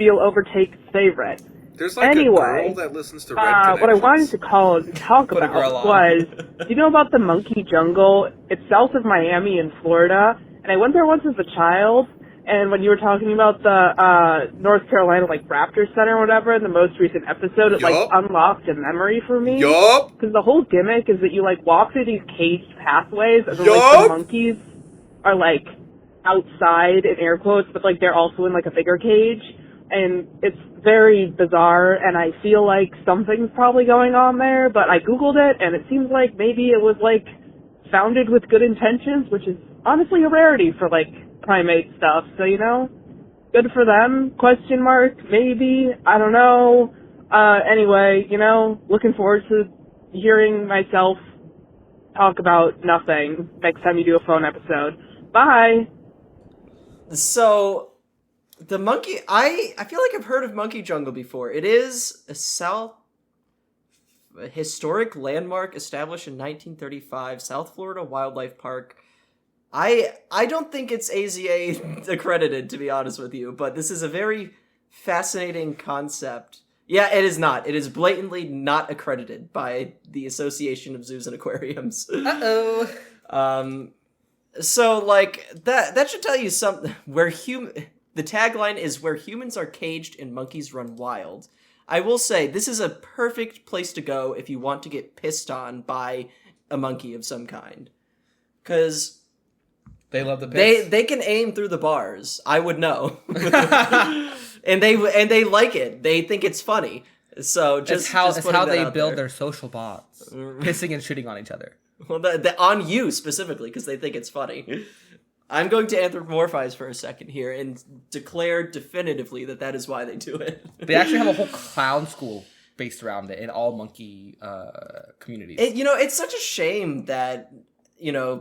you'll overtake Favorite. There's like Anyway, a girl that listens to Red what I wanted to talk Put a girl about on. was, do you know about the Monkey Jungle? It's south of Miami in Florida, and I went there once as a child, and when you were talking about the North Carolina Raptor Center or whatever in the most recent episode, it Yup. unlocked a memory for me. Yup. Because the whole gimmick is that you walk through these caged pathways, and then, Yup. the monkeys are outside in air quotes, but they're also in a bigger cage. And it's very bizarre, and I feel like something's probably going on there, but I googled it, and it seems like maybe it was founded with good intentions, which is honestly a rarity for primate stuff. So good for them? Question mark? Maybe, I don't know. Anyway, looking forward to hearing myself talk about nothing next time you do a phone episode. Bye. So, the monkey... I feel like I've heard of Monkey Jungle before. It is a historic landmark established in 1935, South Florida Wildlife Park. I don't think it's AZA accredited, to be honest with you, but this is a very fascinating concept. Yeah, it is not. It is blatantly not accredited by the Association of Zoos and Aquariums. Uh-oh. So, that should tell you something. The tagline is where humans are caged and monkeys run wild. I will say, this is a perfect place to go if you want to get pissed on by a monkey of some kind. Because They love the piss. they can aim through the bars. I would know. and they like it. They think it's funny. So It's how they build their social bots. Pissing and shitting on each other. Well, on you specifically, because they think it's funny. I'm going to anthropomorphize for a second here and declare definitively that is why they do it. They actually have a whole clown school based around it in all monkey communities. It's such a shame that,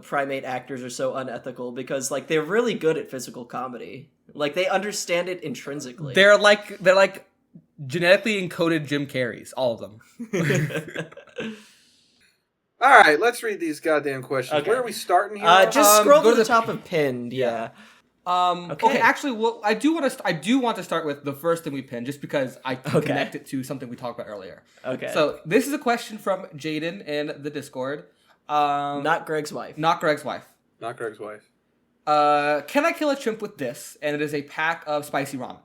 primate actors are so unethical because, like, they're really good at physical comedy. Like, they understand it intrinsically. They're like genetically encoded Jim Carreys, all of them. All right, let's read these goddamn questions. Okay. Where are we starting here? Just scroll go to the to top of pinned, yeah. Okay. Actually, well, I do want to start with the first thing we pinned, just because I can connect it to something we talked about earlier. Okay. So this is a question from Jaden in the Discord. Not Greg's wife. Not Greg's wife. Not Greg's wife. Can I kill a chimp with this? And it is a pack of spicy ramen.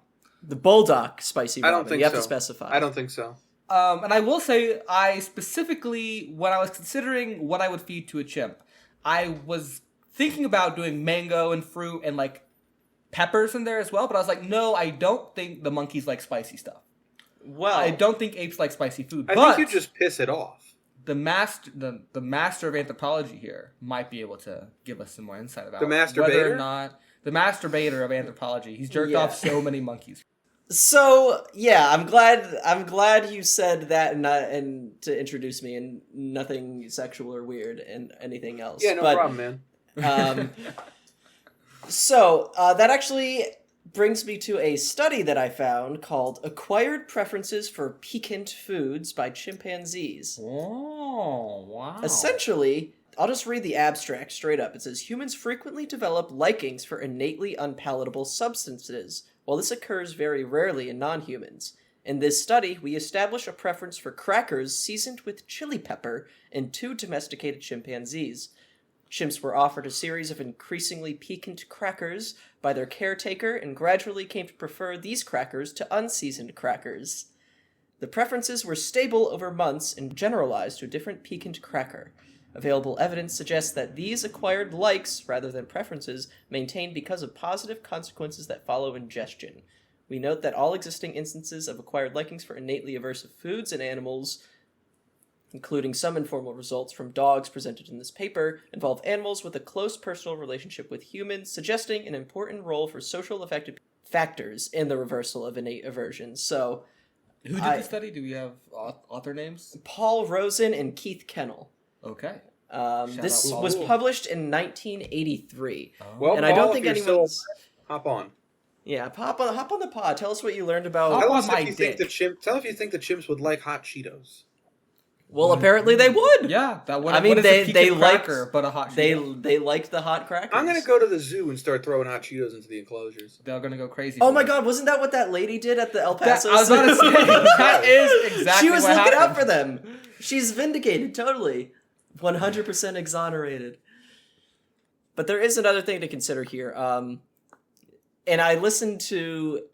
The Bulldog spicy ramen. I don't think you have so. to specify. I don't think so. And I will say, I specifically, when I was considering what I would feed to a chimp, I was thinking about doing mango and fruit and, like, peppers in there as well. But I was like, no, I don't think the monkeys like spicy stuff. Well, I don't think apes like spicy food. I but think you just piss it off. the master of anthropology here might be able to give us some more insight about The masturbator? whether or not the masturbator of anthropology. He's jerked off so many monkeys. So yeah, I'm glad you said that and to introduce me, and nothing sexual or weird and anything else. Yeah, no problem, man. So that actually brings me to a study that I found called "Acquired Preferences for Piquant Foods" by Chimpanzees. Oh, wow. Essentially, I'll just read the abstract straight up. It says, humans frequently develop likings for innately unpalatable substances, while this occurs very rarely in non-humans. In this study, we establish a preference for crackers seasoned with chili pepper in 2 domesticated chimpanzees. Chimps were offered a series of increasingly piquant crackers by their caretaker and gradually came to prefer these crackers to unseasoned crackers. The preferences were stable over months and generalized to a different piquant cracker. Available evidence suggests that these acquired likes, rather than preferences, maintain because of positive consequences that follow ingestion. We note that all existing instances of acquired likings for innately aversive foods and animals, including some informal results from dogs presented in this paper, involve animals with a close personal relationship with humans, suggesting an important role for social affective factors in the reversal of innate aversion. So, Who did the study? Do we have author names? Paul Rosen and Keith Kennel. Okay. This out was Paul. published in 1983. Well, And Paul, I don't if think you're anyone's... still- hop on. Yeah, hop on the pod. Tell us what you learned about... Hop Tell on us my if you think dick. tell if you think the chimps would like hot Cheetos. Well, apparently they would. Yeah, that would. I mean, what is they a piquant liked cracker, but a hot. they Cheeto? they liked the hot crackers. I'm gonna go to the zoo and start throwing hot Cheetos into the enclosures. They're gonna go crazy. Oh for my it. god, wasn't that what that lady did at the El That, Paso? I was about to say that is exactly She was what looking happened. out for them. She's vindicated, totally. 100% exonerated. But there is another thing to consider here. And I listened to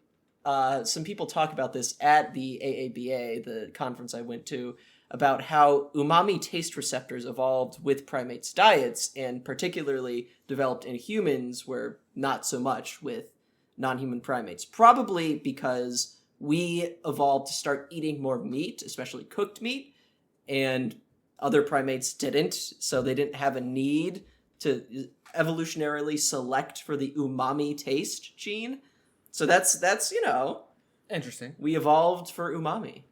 some people talk about this at the AABA, the conference I went to, about how umami taste receptors evolved with primates' diets, and particularly developed in humans, where not so much with non-human primates. Probably because we evolved to start eating more meat, especially cooked meat, and other primates didn't, so they didn't have a need to evolutionarily select for the umami taste gene. So that's Interesting. we evolved for umami.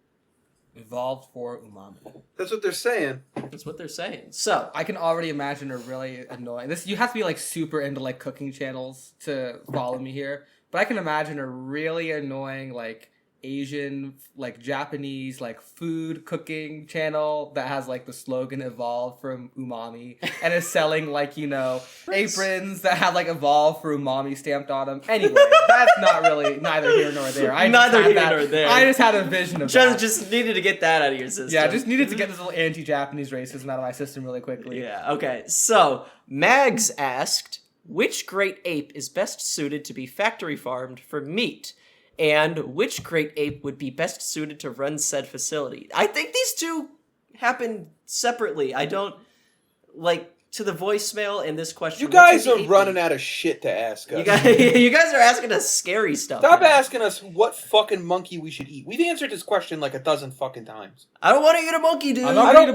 Evolved for umami. That's what they're saying. That's what they're saying. So I can already imagine a really annoying. This you have to be like super into like cooking channels to follow me here. But I can imagine a really annoying like Asian, like Japanese, like food cooking channel that has like the slogan "Evolve from Umami" and is selling like aprons that have like "Evolve for Umami" stamped on them. Anyway, that's not really neither here nor there. Neither here nor there. I just had a vision of that. just needed to get that out of your system. Yeah, just needed to get this little anti-Japanese racism out of my system really quickly. Yeah, okay. So, Mags asked, which great ape is best suited to be factory farmed for meat? And which great ape would be best suited to run said facility? I think these two happen separately. I don't, like, to the voicemail and this question. You guys What's are in the running out of shit to ask us. You guys are asking us scary stuff. Stop now. asking us what fucking monkey we should eat. We've answered this question like a dozen fucking times. I don't want to eat a monkey, dude. I don't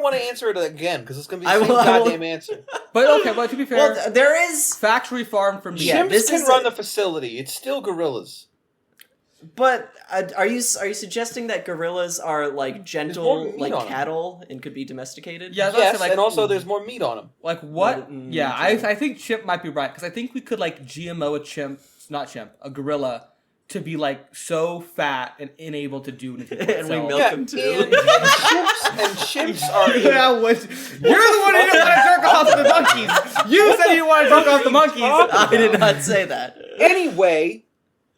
want to answer it again because it's gonna be the same goddamn answer. But okay, but to be fair, Well, there is. factory farm for me. Yeah, Chimps this can is run the facility. It's still gorillas. But are you suggesting that gorillas are like more gentle, meat like on 'em. cattle, and could be domesticated? Yeah, I was about to Yes, say, like, and also there's more meat on them. Like what? Well, Yeah, true. I think Chimp might be right because I think we could like GMO a gorilla, to be like so fat and unable to do anything. For And we itself. milk them too. And chimps are. Yeah, you're the one who didn't want to jerk off the monkeys. You said you want to jerk off the monkeys. I did not say that. Anyway,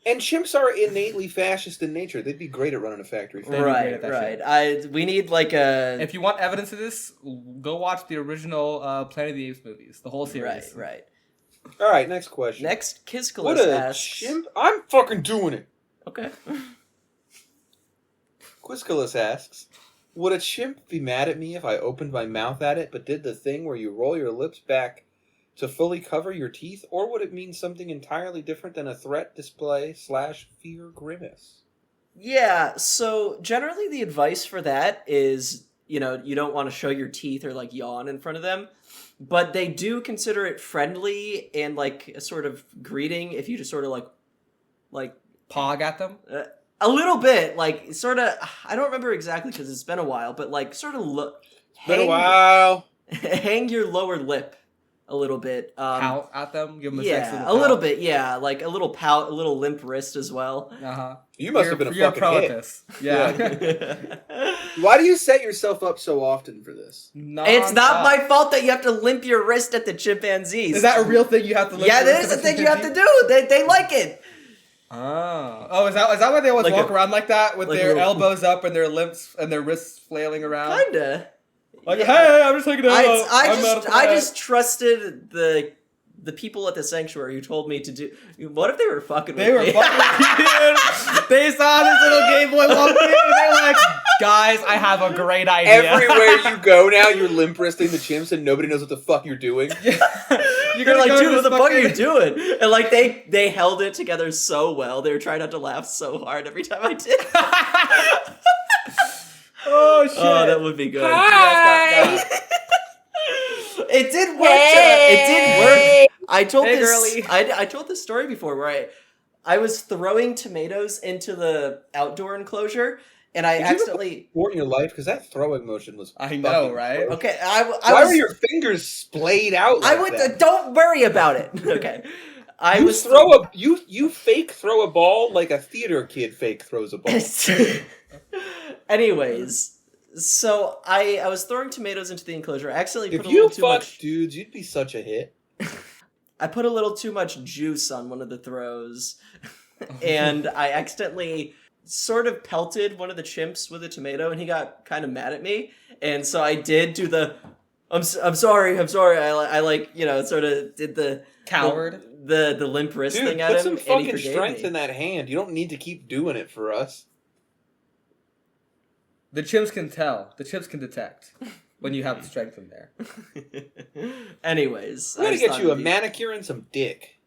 and chimps are innately fascist in nature. They'd be great at running a factory. They'd be great Right, at that right. We need like a. If you want evidence of this, go watch the original Planet of the Apes movies, the whole series. Right. All right, next question. Next, What Kiskelis a asks. chimp! I'm fucking doing it. Okay. Quizculus asks, would a chimp be mad at me if I opened my mouth at it but did the thing where you roll your lips back to fully cover your teeth, or would it mean something entirely different than a threat display / fear grimace? Yeah, so generally the advice for that is, you don't want to show your teeth or like yawn in front of them, but they do consider it friendly and like a sort of greeting if you just sort of like Pog at them. a little bit, like sort of, I don't remember exactly because it's been a while, but like sort of Been a while. hang your lower lip a little bit. Pout at them. Give them a sexy Yeah, a little little pout. bit, yeah, like a little pout, a little limp wrist as well. Uh-huh. You must have been a You're fucking pro at hit. this. Yeah. Why do you set yourself up so often for this? It's not my fault that you have to limp your wrist at the chimpanzees. Is that a real thing you have to limp Yeah, your that wrist is at a the thing you have to chimpanzee? do. They like it. Oh, is that why they always Like walk a- around like that with like a their little- elbows up and their lips and their wrists flailing around? Kinda. Like, Yeah. hey, I'm just taking it out. I just trusted the people at the sanctuary who told me to do. What if they were fucking? They were with me? fucking dude. They saw this little Game Boy walk in and they're like, guys, I have a great idea. Everywhere you go now, you're limp wristing the chimps and nobody knows what the fuck you're doing. You're They're like, go to dude, what the this fuck are you fucking- doing? And like they held it together so well. They were trying not to laugh so hard every time I did. Oh shit! Oh, that would be good. Hi. It did work. It did work. I told Hey, this. girly. I told this story before where I was throwing tomatoes into the outdoor enclosure and I Did you accidentally. Sport in your life because that throwing motion was. I know, fucking right? gross. Okay, Why was. were your fingers splayed out? I Like would. that? Don't worry about it. Okay. I You was throw a you fake throw a ball like a theater kid fake throws a ball. Anyways, so I was throwing tomatoes into the enclosure. I accidentally If put a you little too fucked much. dudes, you'd be such a hit. I put a little too much juice on one of the throws, and I accidentally sort of pelted one of the chimps with a tomato, and he got kind of mad at me. And so I did do the, I'm sorry. I like, sort of did the Coward. the limp wrist Dude, thing at put him, some and he fucking forgave strength me. in that hand. You don't need to keep doing it for us. The chimps can tell. The chimps can detect when you have the strength in there. Anyways, I'm gonna I just get thought you a it'd be- manicure and some dick.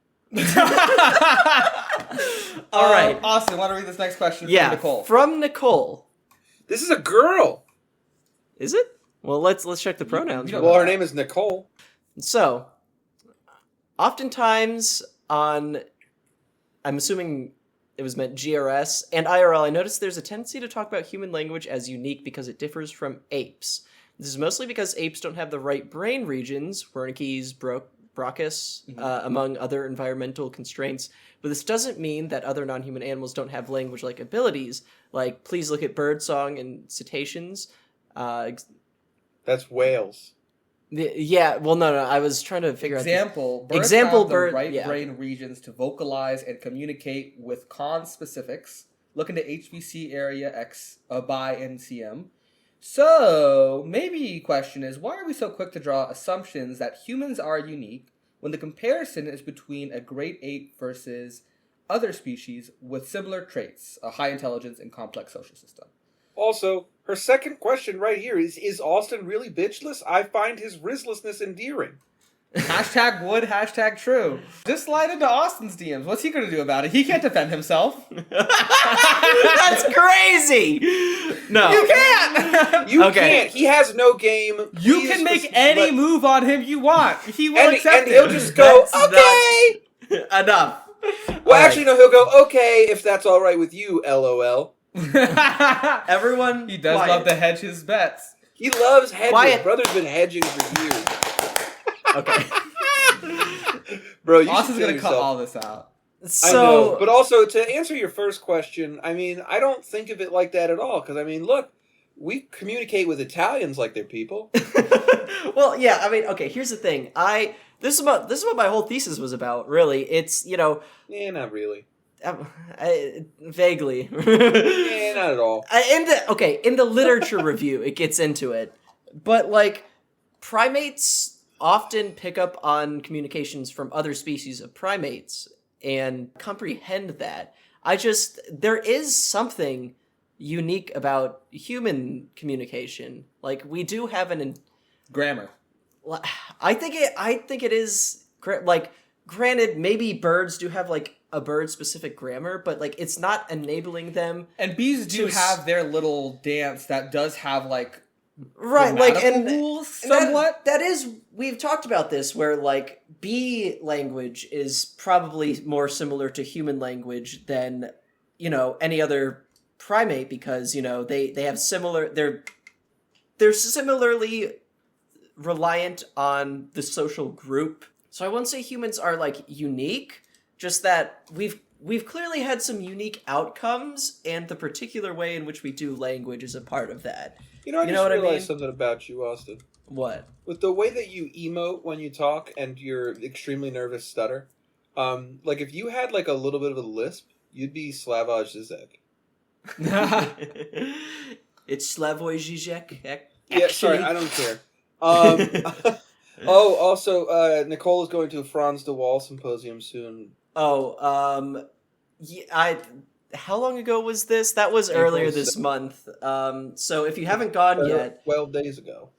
All right. Austin, want to read this next question Yeah, from Nicole? from Nicole. This is a girl. Is it? Well, let's check the pronouns. you don't Well, know her that. name is Nicole. So, oftentimes on, I'm assuming it was meant GRS and IRL, I noticed there's a tendency to talk about human language as unique because it differs from apes. This is mostly because apes don't have the right brain regions, Wernicke's, Broca's, among other environmental constraints. But this doesn't mean that other non-human animals don't have language-like abilities. Like, please look at birdsong and cetaceans. That's whales. Yeah, well, no, I was trying to figure out. Birds Example, have the bird- right yeah. brain regions to vocalize and communicate with conspecifics. Look into HBC area X by NCM. So, maybe question is, why are we so quick to draw assumptions that humans are unique when the comparison is between a great ape versus other species with similar traits, a high intelligence and complex social system? Also, her second question right here is Austin really bitchless? I find his rizlessness endearing. Hashtag would, hashtag true. Just slide into Austin's DMs. What's he going to do about it? He can't defend himself. That's crazy. No, You can't. You Okay. can't. He has no game. You He can is make just- any but- move on him you want. He will and, accept and he'll it. just go, That's okay! enough. Well, actually, no, he'll go, okay, if that's all right with you, LOL. Everyone, He does quiet. love to hedge his bets. He loves hedging. Quiet. Brother's been hedging for years. Okay. Bro, you Austin's should going to cut yourself. all this out. I know, So, but also to answer your first question, I mean, I don't think of it like that at all. Because I mean, look, we communicate with Italians like they're people. well, yeah. I mean, okay. Here's the thing. This is what my whole thesis was about. Really, it's Yeah, not really. vaguely. Yeah, not at all. In the literature review, it gets into it, but like primates often pick up on communications from other species of primates and comprehend that. There is something unique about human communication. Like we do have Grammar. I think it is like granted maybe birds do have like a bird specific grammar, but like it's not enabling them And bees do To have their little dance that does have like right like grammatical and rules and that- somewhat. that is we've talked about this where like bee language is probably more similar to human language than any other primate because they have similar they're similarly reliant on the social group. So I won't say humans are like unique, just that we've clearly had some unique outcomes, and the particular way in which we do language is a part of that. You know, I You just know what I realized mean? something about you, Austin. What? With the way that you emote when you talk and your extremely nervous stutter, like if you had like a little bit of a lisp, you'd be Slavoj Zizek. It's Slavoj Žižek. Yeah, sorry, I don't care. Also, Nicole is going to a Franz de Waal symposium soon. Oh, yeah, how long ago was this? That was earlier this month. So if you haven't gone yet, 12 days ago.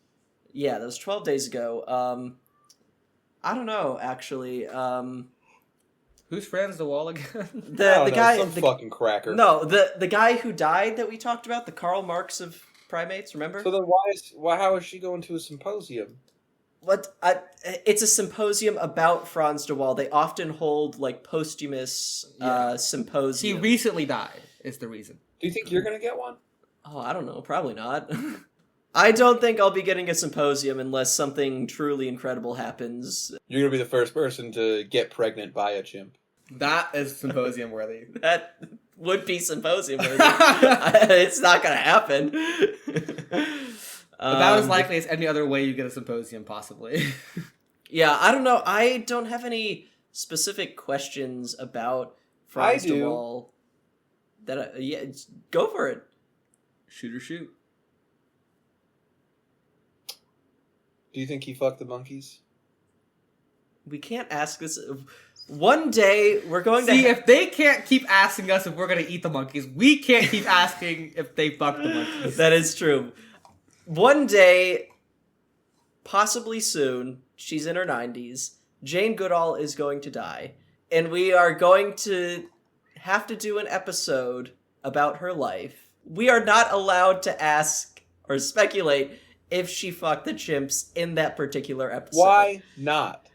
yeah, that was 12 days ago. I don't know actually. Who's Franz de Waal again? The guy, some fucking cracker. no, the guy who died that we talked about, the Karl Marx of primates. Remember? So then how is she going to a symposium? It's a symposium about Franz de Waal. They often hold like posthumous He symposiums. recently died, is the reason. Do you think you're going to get one? Oh, I don't know. Probably not. I don't think I'll be getting a symposium unless something truly incredible happens. You're going to be the first person to get pregnant by a chimp. That is symposium worthy. That would be symposium worthy. It's not going to happen. But that was likely as any other way you get a symposium, possibly. Yeah, I don't know. I don't have any specific questions about Franz I do. de Waal. Go for it. Shoot or shoot. Do you think he fucked the monkeys? We can't ask this. One day we're going See, to. if they can't keep asking us if we're gonna eat the monkeys, we can't keep asking if they fuck the monkeys. That is true. One day, possibly soon, she's in her 90s. Jane Goodall is going to die, and we are going to have to do an episode about her life. We are not allowed to ask or speculate if she fucked the chimps in that particular episode. Why not?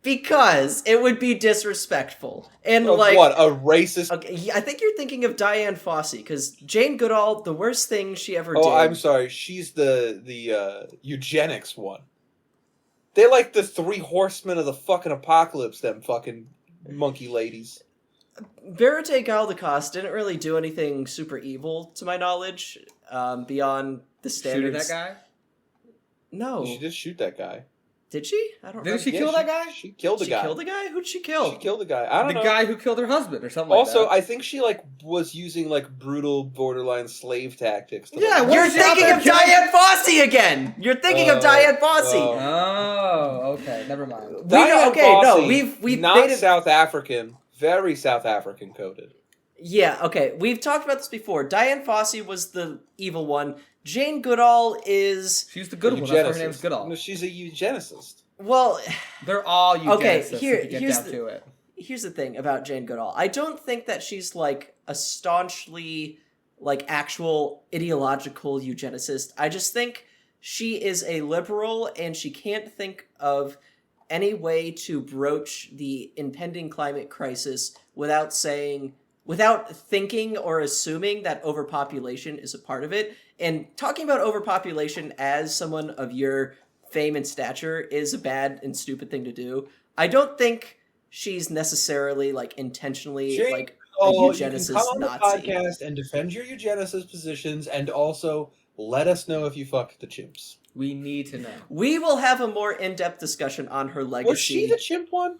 Because it would be disrespectful. And Of like what? A racist? Okay, I think you're thinking of Diane Fossey, because Jane Goodall, the worst thing she ever did. Oh, I'm sorry. She's the eugenics one. They're like the three horsemen of the fucking apocalypse, them fucking monkey ladies. Verite Galdacost didn't really do anything super evil, to my knowledge, beyond the Shooting standards. that guy? No. She did shoot that guy. Did she? I don't Didn't remember. she kill that guy? She killed the She guy. killed the guy? Who'd she kill? She killed the guy. I don't The know. guy who killed her husband or something like Also, that. I think she was using brutal borderline slave tactics. To, Yeah, You're Was she out thinking there of killing- Diane Fossey again! You're thinking of Diane Fossey! Oh, okay. Never mind. We know- Diane okay, no, Fossey, we've not made it- South African, very South African coded. Yeah, okay. We've talked about this before. Diane Fossey was the evil one. Jane Goodall is... She's the good one. That's why her name's Goodall. No, she's a eugenicist. Well... They're all eugenicists if you get down to it. Here's the thing about Jane Goodall. I don't think that she's, like, a staunchly, like, actual ideological eugenicist. I just think she is a liberal, and she can't think of any way to broach the impending climate crisis without thinking or assuming that overpopulation is a part of it. And talking about overpopulation as someone of your fame and stature is a bad and stupid thing to do. I don't think she's necessarily, like, intentionally, like, a eugenicist you can come on Nazi. the podcast and defend your eugenicist positions, and also let us know if you fuck the chimps. We need to know. We will have a more in-depth discussion on her legacy. Was she the chimp one?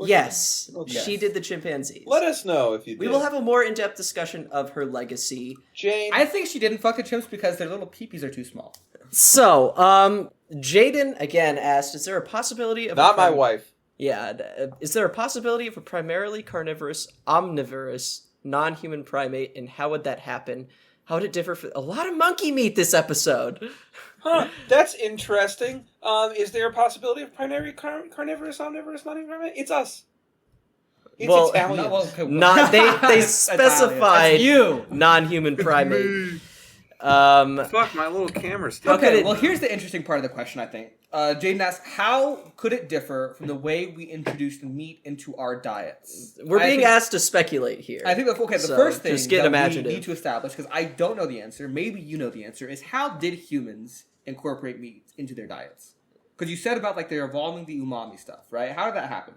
Yes, Okay. she did the chimpanzees. Let us know if you did. We will have a more in-depth discussion of her legacy. Jane. I think she didn't fuck the chimps because their little peepees are too small. So, Jaden again asked, is there a possibility of... Not my wife. Yeah, is there a possibility of a primarily carnivorous, omnivorous, non-human primate, and how would that happen? How would it differ from... A lot of monkey meat this episode! Huh, that's interesting. Is there a possibility of primary carnivorous, omnivorous, non-human primate? It's us. It's Well, Italian. They specified you. non-human primate. Fuck, my little camera's still... Okay, well, here's the interesting part of the question, I think. Jaden asked, how could it differ from the way we introduced meat into our diets? We're being asked to speculate here. I think, the So, first thing just get that imaginative. we need to establish, because I don't know the answer, maybe you know the answer, is how did humans incorporate meat into their diets? Because you said about, like, they're evolving the umami stuff, right? How did that happen?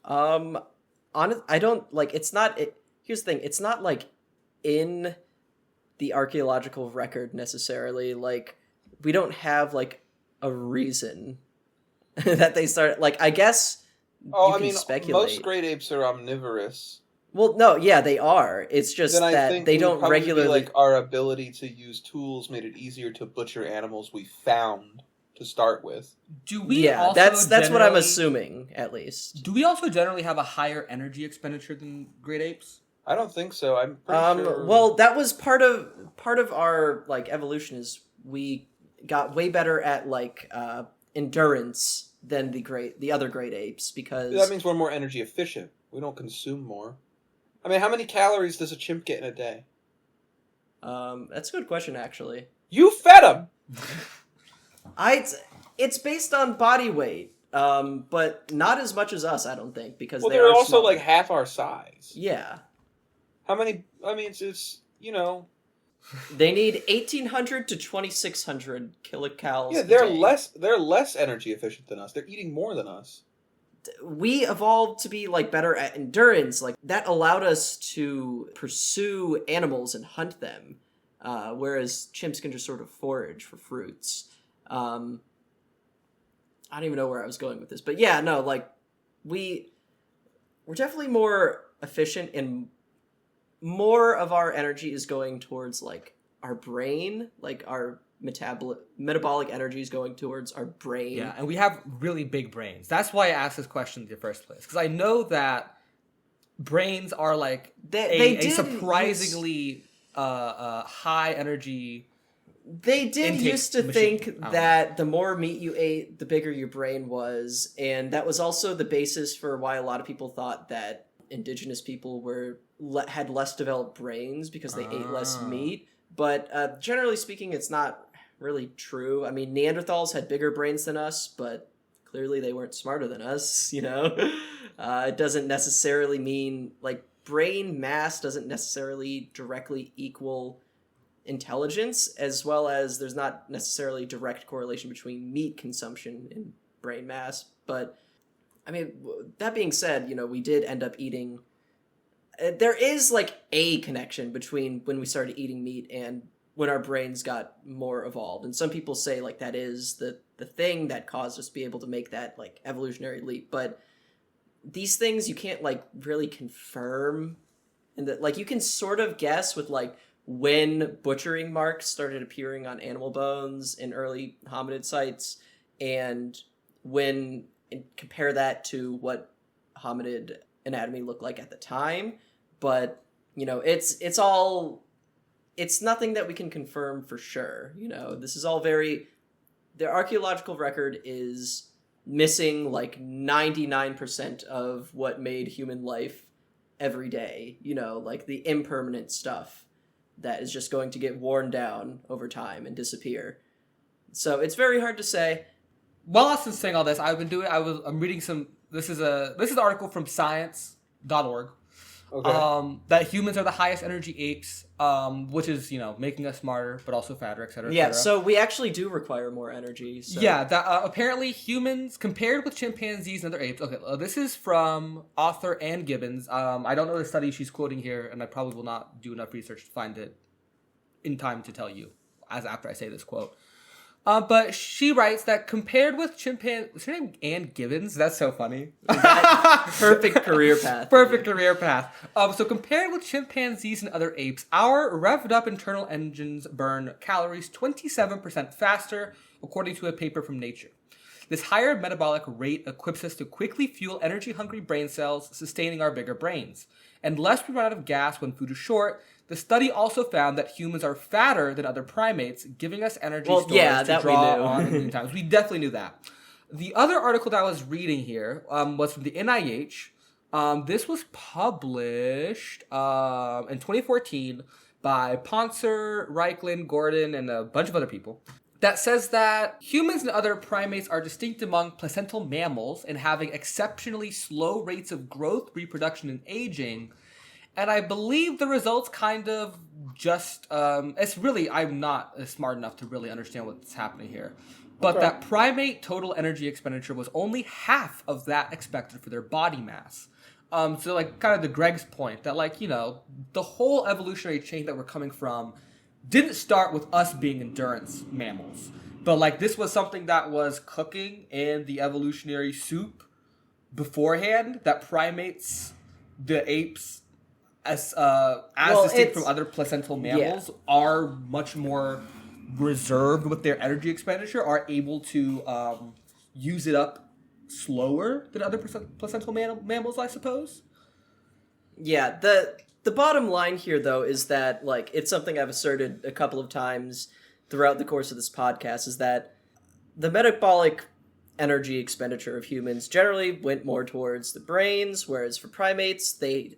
I don't, like, it's not... Here's the thing, it's not, like, in the archaeological record, necessarily. Like, we don't have, like, a reason that they started... Like, I guess you can speculate. Most great apes are omnivorous. Well, no, yeah, they are. It's just Then I that think they it would don't probably be, regularly... like, our ability to use tools made it easier to butcher animals we found to start with. Do we Yeah, also that's what I'm generally- assuming, at least. Do we also generally have a higher energy expenditure than great apes? I don't think so. I'm pretty sure. Well, that was part of our, like, evolution is we got way better at, like, endurance than the other great apes, because... That means we're more energy efficient. We don't consume more. I mean, how many calories does a chimp get in a day? That's a good question, actually. You fed him! It's based on body weight, but not as much as us, I don't think, because Well, they they're are also, small. like, half our size. Yeah. How many... I mean, it's you know... They need 1,800 to 2,600 kilocalories. Yeah, a they're day. less energy efficient than us. They're eating more than us. We evolved to be, like, better at endurance. Like, that allowed us to pursue animals and hunt them, whereas chimps can just sort of forage for fruits. I don't even know where I was going with this, but yeah, no, like, we're definitely more efficient, and more of our energy is going towards, like, our brain, like, our metabolic energy is going towards our brain. Yeah, and we have really big brains. That's why I asked this question in the first place, because I know that brains are, like, a surprisingly high energy. They did intake used to machine. think that the more meat you ate, the bigger your brain was, and that was also the basis for why a lot of people thought that indigenous people had less developed brains because they ate less meat. But generally speaking, it's not really true. I mean, Neanderthals had bigger brains than us, but clearly they weren't smarter than us, you know? It doesn't necessarily mean, like, brain mass doesn't necessarily directly equal intelligence, as well as there's not necessarily direct correlation between meat consumption and brain mass. But, I mean, that being said, you know, we did end up eating... There is, like, a connection between when we started eating meat and when our brains got more evolved. And some people say, like, that is the thing that caused us to be able to make that, like, evolutionary leap. But these things you can't, like, really confirm. And that, like, you can sort of guess with, like, when butchering marks started appearing on animal bones in early hominid sites, and compare that to what hominid anatomy looked like at the time. But it's nothing that we can confirm for sure. This is all very, the archaeological record is missing like 99% of what made human life every day, like the impermanent stuff that is just going to get worn down over time and disappear. So it's very hard to say. While I was saying all this, I'm reading this is an article from science.org. Okay. That humans are the highest energy apes, which is, making us smarter, but also fatter, etc. Yeah, so we actually do require more energy. So. Yeah, that apparently humans, compared with chimpanzees and other apes, this is from author Anne Gibbons. I don't know the study she's quoting here, and I probably will not do enough research to find it in time to tell you, as after I say this quote. But she writes that compared with chimpanzees... Is her name Anne Gibbons? That's so funny. Perfect career path. Perfect career path. So compared with chimpanzees and other apes, our revved up internal engines burn calories 27% faster, according to a paper from Nature. This higher metabolic rate equips us to quickly fuel energy-hungry brain cells, sustaining our bigger brains. And lest we run out of gas when food is short, the study also found that humans are fatter than other primates, giving us energy stores to draw on in lean times. We definitely knew that. The other article that I was reading here was from the NIH. This was published in 2014 by Ponser, Reichland, Gordon, and a bunch of other people. That says that humans and other primates are distinct among placental mammals in having exceptionally slow rates of growth, reproduction, and aging. And I believe the results kind of just, I'm not smart enough to really understand what's happening here. But that primate total energy expenditure was only half of that expected for their body mass. So like kind of to Greg's point that the whole evolutionary chain that we're coming from didn't start with us being endurance mammals. But this was something that was cooking in the evolutionary soup beforehand, that primates, the apes, as distinct from other placental mammals, are much more reserved with their energy expenditure, are able to use it up slower than other placental mammals, I suppose. Yeah, the bottom line here, though, is that, it's something I've asserted a couple of times throughout the course of this podcast, is that the metabolic energy expenditure of humans generally went more towards the brains, whereas for primates, they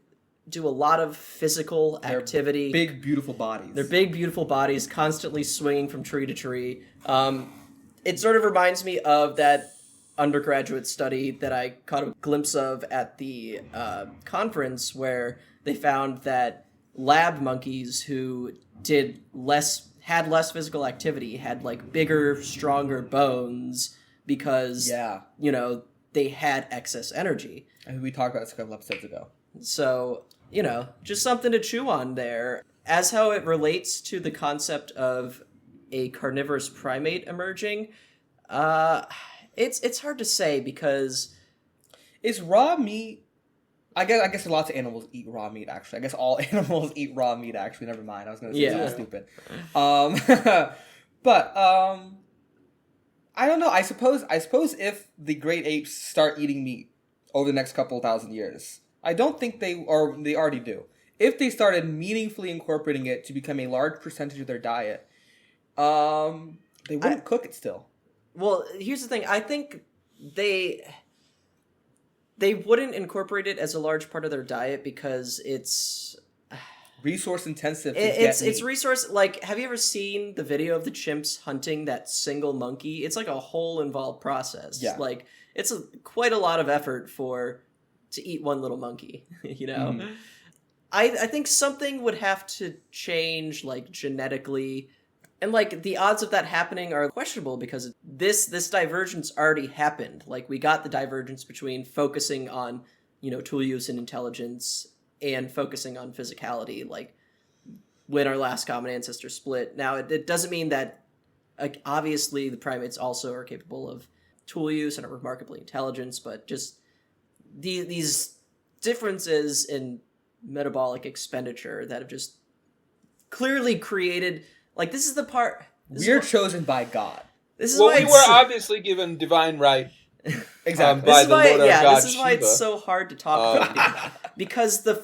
do a lot of physical activity. They're big, beautiful bodies. They're big, beautiful bodies, constantly swinging from tree to tree. It sort of reminds me of that undergraduate study that I caught a glimpse of at the conference, where they found that lab monkeys who had less physical activity had bigger, stronger bones because they had excess energy. And we talked about this a couple episodes ago. So, just something to chew on there. As how it relates to the concept of a carnivorous primate emerging, it's hard to say because is raw meat. I guess lots of animals eat raw meat. Actually, I guess all animals eat raw meat. Actually, never mind. I was going to say something stupid. But I don't know. I suppose if the great apes start eating meat over the next couple thousand years, I don't think they already do. If they started meaningfully incorporating it to become a large percentage of their diet, they wouldn't cook it still. Well, here's the thing. I think they wouldn't incorporate it as a large part of their diet because it's resource intensive. It's resource, have you ever seen the video of the chimps hunting that single monkey? It's a whole involved process. Yeah. It's quite a lot of effort to eat one little monkey, Mm-hmm. I think something would have to change, genetically, and the odds of that happening are questionable because this divergence already happened. We got the divergence between focusing on, tool use and intelligence and focusing on physicality, when our last common ancestor split. Now, it doesn't mean that, obviously the primates also are capable of tool use and are remarkably intelligent, but just these differences in metabolic expenditure that have just clearly created, this is the part... We're chosen by God. We were obviously given divine right Exactly. by the Lord our God, this is why it's Shiva. so hard to talk about. Because the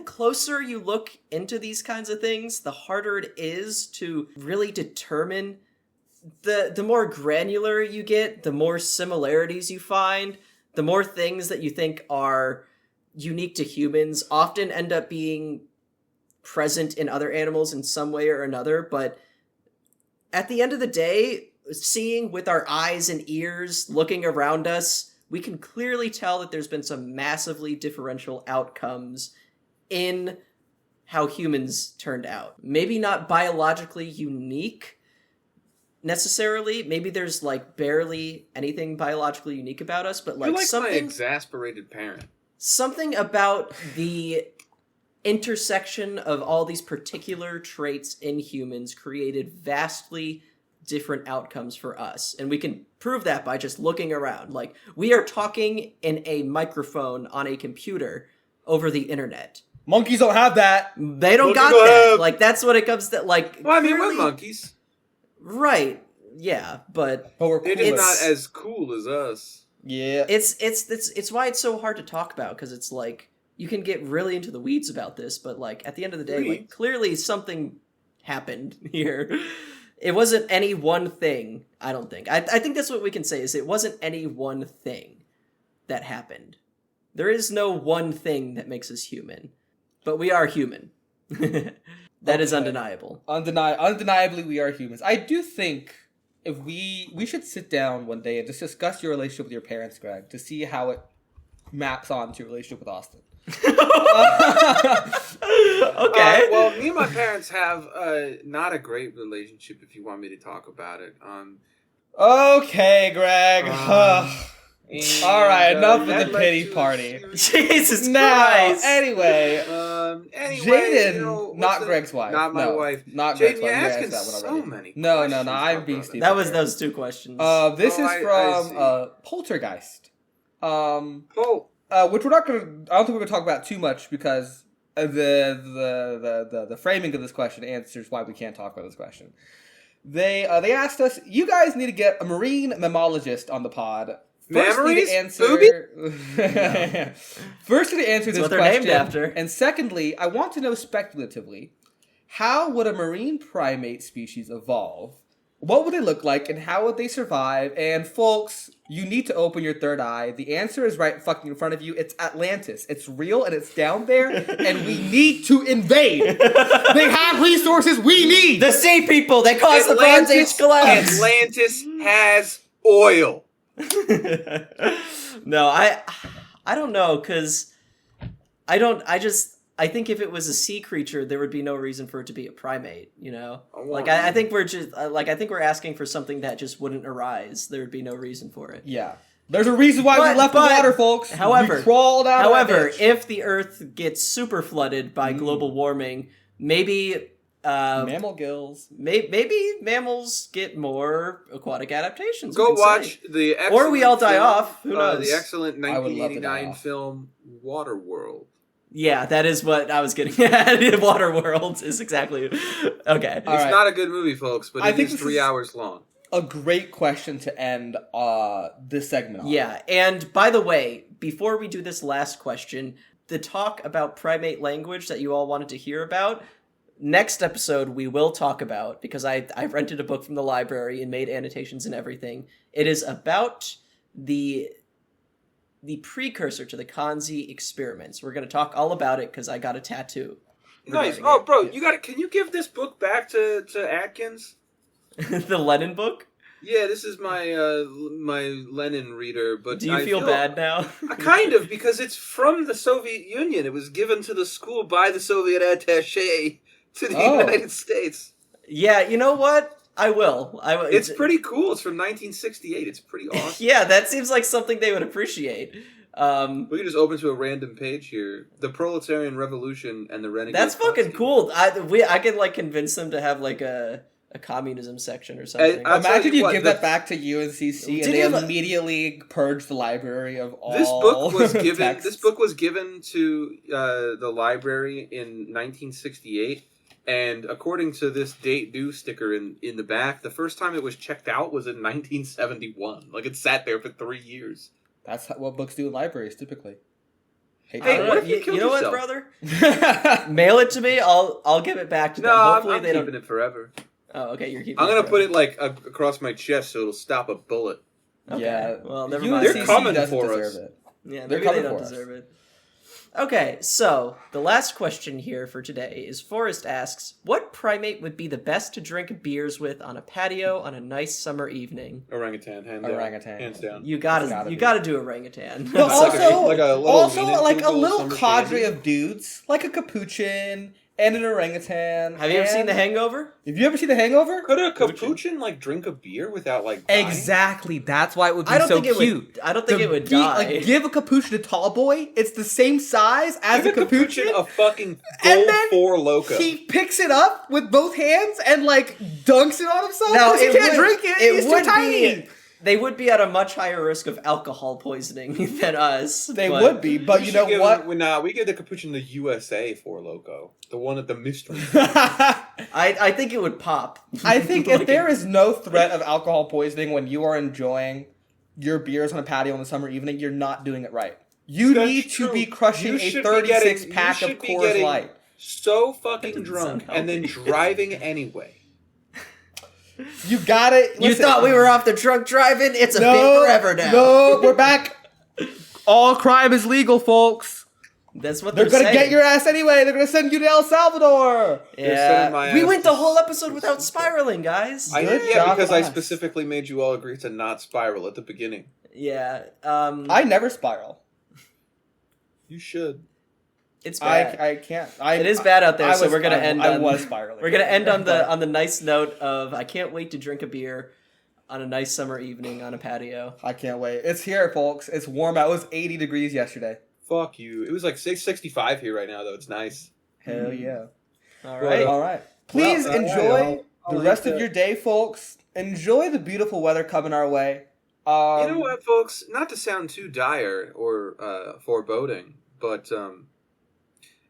closer you look into these kinds of things, the harder it is to really determine. The more granular you get, the more similarities you find, the more things that you think are unique to humans often end up being present in other animals in some way or another. But at the end of the day, seeing with our eyes and ears, looking around us, we can clearly tell that there's been some massively differential outcomes in how humans turned out. Maybe not biologically unique necessarily. Maybe there's like barely anything biologically unique about us, but You're like like my something exasperated parent. something about the intersection of all these particular traits in humans created vastly different outcomes for us. And we can prove that by just looking around. Like, we are talking in a microphone on a computer over the internet. Monkeys don't have that. They don't Monkeys got don't that. have- Like, that's what it comes to. Like, Well, I mean, clearly- we're monkeys. Right. Yeah, but But we're They're cool. just It's- not as cool as us. Yeah. it's why it's so hard to talk about, because it's like you can get really into the weeds about this, but like at the end of the day, like Weeds? clearly something happened here. It wasn't any one thing, I don't think. I think that's what we can say, is it wasn't any one thing that happened. There is no one thing that makes us human, but we are human. That is Okay. undeniable. Undeniably, we are humans. I do think if we should sit down one day and just discuss your relationship with your parents, Greg, to see how it maps on to your relationship with Austin. Okay. Well, me and my parents have not a great relationship. If you want me to talk about it, Okay, Greg. and, All right, enough with that the led pity to a party. series- Jesus Now, Christ. anyway, Anyway, Jaden, you know, what's not the- Greg's wife. Not my No, wife. Not Jaden, Greg's you're wife. You asking asked that one so already. many No, questions, I'm my being brother. stupid. That was here. those two questions. This Oh, is I from see. Poltergeist. Oh, Which we're not gonna. I don't think we're gonna talk about too much because the framing of this question answers why we can't talk about this question. They asked us, you guys need to get a marine mammologist on the pod. First, need Memories? to answer. First, need to answer That's this what they're question. named after. And secondly, I want to know speculatively, how would a marine primate species evolve? What would they look like, and how would they survive? And folks, you need to open your third eye. The answer is right fucking in front of you. It's Atlantis. It's real, and it's down there, and we need to invade. They have resources we need. The sea people, they caused the Bronze Age collapse. Atlantis has oil. No, I don't know, because I think if it was a sea creature, there would be no reason for it to be a primate, you know? Like, I think we're just, I think we're asking for something that just wouldn't arise. There would be no reason for it. Yeah. There's a reason why we left the water, folks. However, we crawled out however, of that bitch. if the Earth gets super flooded by global warming, maybe mammal gills. maybe mammals get more aquatic adaptations. Go we can watch say. the excellent Or we all die film, off. Who knows? The excellent I would love to die 1989 off. film Waterworld. Yeah, that is what I was getting at. Waterworld is exactly okay. All It's right. not a good movie, folks, but I it think is this 3 is- hours long. A great question to end this segment on. Yeah, and by the way, before we do this last question, the talk about primate language that you all wanted to hear about, next episode we will talk about, because I rented a book from the library and made annotations and everything. It is about the precursor to the Kanzi experiments. We're going to talk all about it because I got a tattoo. Nice. regarding Oh, it. bro, you got. Can you give this book back to Atkins? The Lenin book? Yeah, this is my my Lenin reader. But Do you feel bad now? Kind of, because it's from the Soviet Union. It was given to the school by the Soviet attaché to the Oh. United States. Yeah, you know what? I will. It's pretty cool. It's from 1968. It's pretty awesome. Yeah, that seems like something they would appreciate. We can just open to a random page here. The Proletarian Revolution and the Renegade. That's fucking Trotsky. cool. I can like convince them to have like a communism section or something. I'll tell Imagine you you what, give the- that back to UNCC Did and they you li- immediately purge the library of all This book was given. texts. This book was given to the library in 1968, And according to this date due sticker in the back, the first time it was checked out was in 1971. Like, it sat there for 3 years. That's what books do in libraries typically. Hey, what if you killed know what, yourself? brother? Mail it to me. I'll give it back to them. No, Hopefully I'm they keeping don't. it forever. Oh, okay. You're keeping. I'm gonna it put it like across my chest so it'll stop a bullet. Okay. Yeah. Well, never UNCC mind. They're coming doesn't for deserve us. it. Yeah, They're maybe they coming don't for us. deserve it. Okay, so the last question here for today is Forrest asks, what primate would be the best to drink beers with on a patio on a nice summer evening? Orangutan, hands down. You gotta gotta do orangutan. But It's like a little also Wiener like a Kugel little summer cadre candy. of dudes, like a capuchin and an orangutan. Have you ever seen The and- Hangover? Have you ever seen The Hangover? Could a capuchin like drink a beer without like dying? Exactly. That's why it would be I don't so think it cute. would. I don't think it would Be- die. Like, give a capuchin a tall boy. It's the same size as Give a capuchin. a fucking And gold then 4 Loco. He picks it up with both hands and like dunks it on himself Now, because he it can't would- drink it. it He's would too tiny. be- They would be at a much higher risk of alcohol poisoning than us. They but- would be, but We you should know give what? we give the capuchin the USA 4 Loco, the one at the mystery. I think it would pop. I think if Like, there is no threat of alcohol poisoning when you are enjoying your beers on a patio on a summer evening, you're not doing it right. You That's need to true. be crushing You a should be 36 getting- pack you of should be Coors getting- Light. So That fucking doesn't drunk sound and then healthy. driving anyway. You got it. You thought we were off the drunk driving? It's a been forever now. No, we're back. All crime is legal, folks. That's what They're gonna saying. get your ass anyway. They're gonna send you to El Salvador. They're Yeah, sending my we ass went to the whole episode without spiraling, guys. Good Yeah, job because I us. specifically made you all agree to not spiral at the beginning. Yeah, I never spiral. You should. it's bad. I can't. It is bad out there, I so was- we're gonna I- end. I on, was spiraling. We're gonna end on But- the nice note of I can't wait to drink a beer on a nice summer evening on a patio. I can't wait. It's here, folks. It's warm out. It was 80 degrees yesterday. Fuck you. It was like 65 here right now, though. It's nice. Hell yeah. All Well, right. All right. Please Well, enjoy I'll the leave rest of that. your day, folks. Enjoy the beautiful weather coming our way. You know what, folks? Not to sound too dire or foreboding, but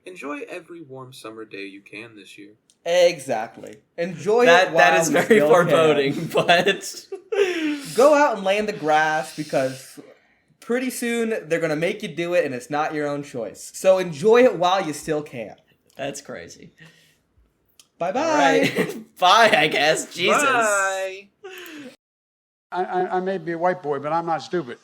enjoy every warm summer day you can this year. Exactly. Enjoy it that while is we very still foreboding, can. but Go out and lay in the grass because pretty soon they're going to make you do it and it's not your own choice. So enjoy it while you still can. that's crazy. Bye-bye. All right. Bye, I guess. Jesus. Bye. I may be a white boy, but I'm not stupid.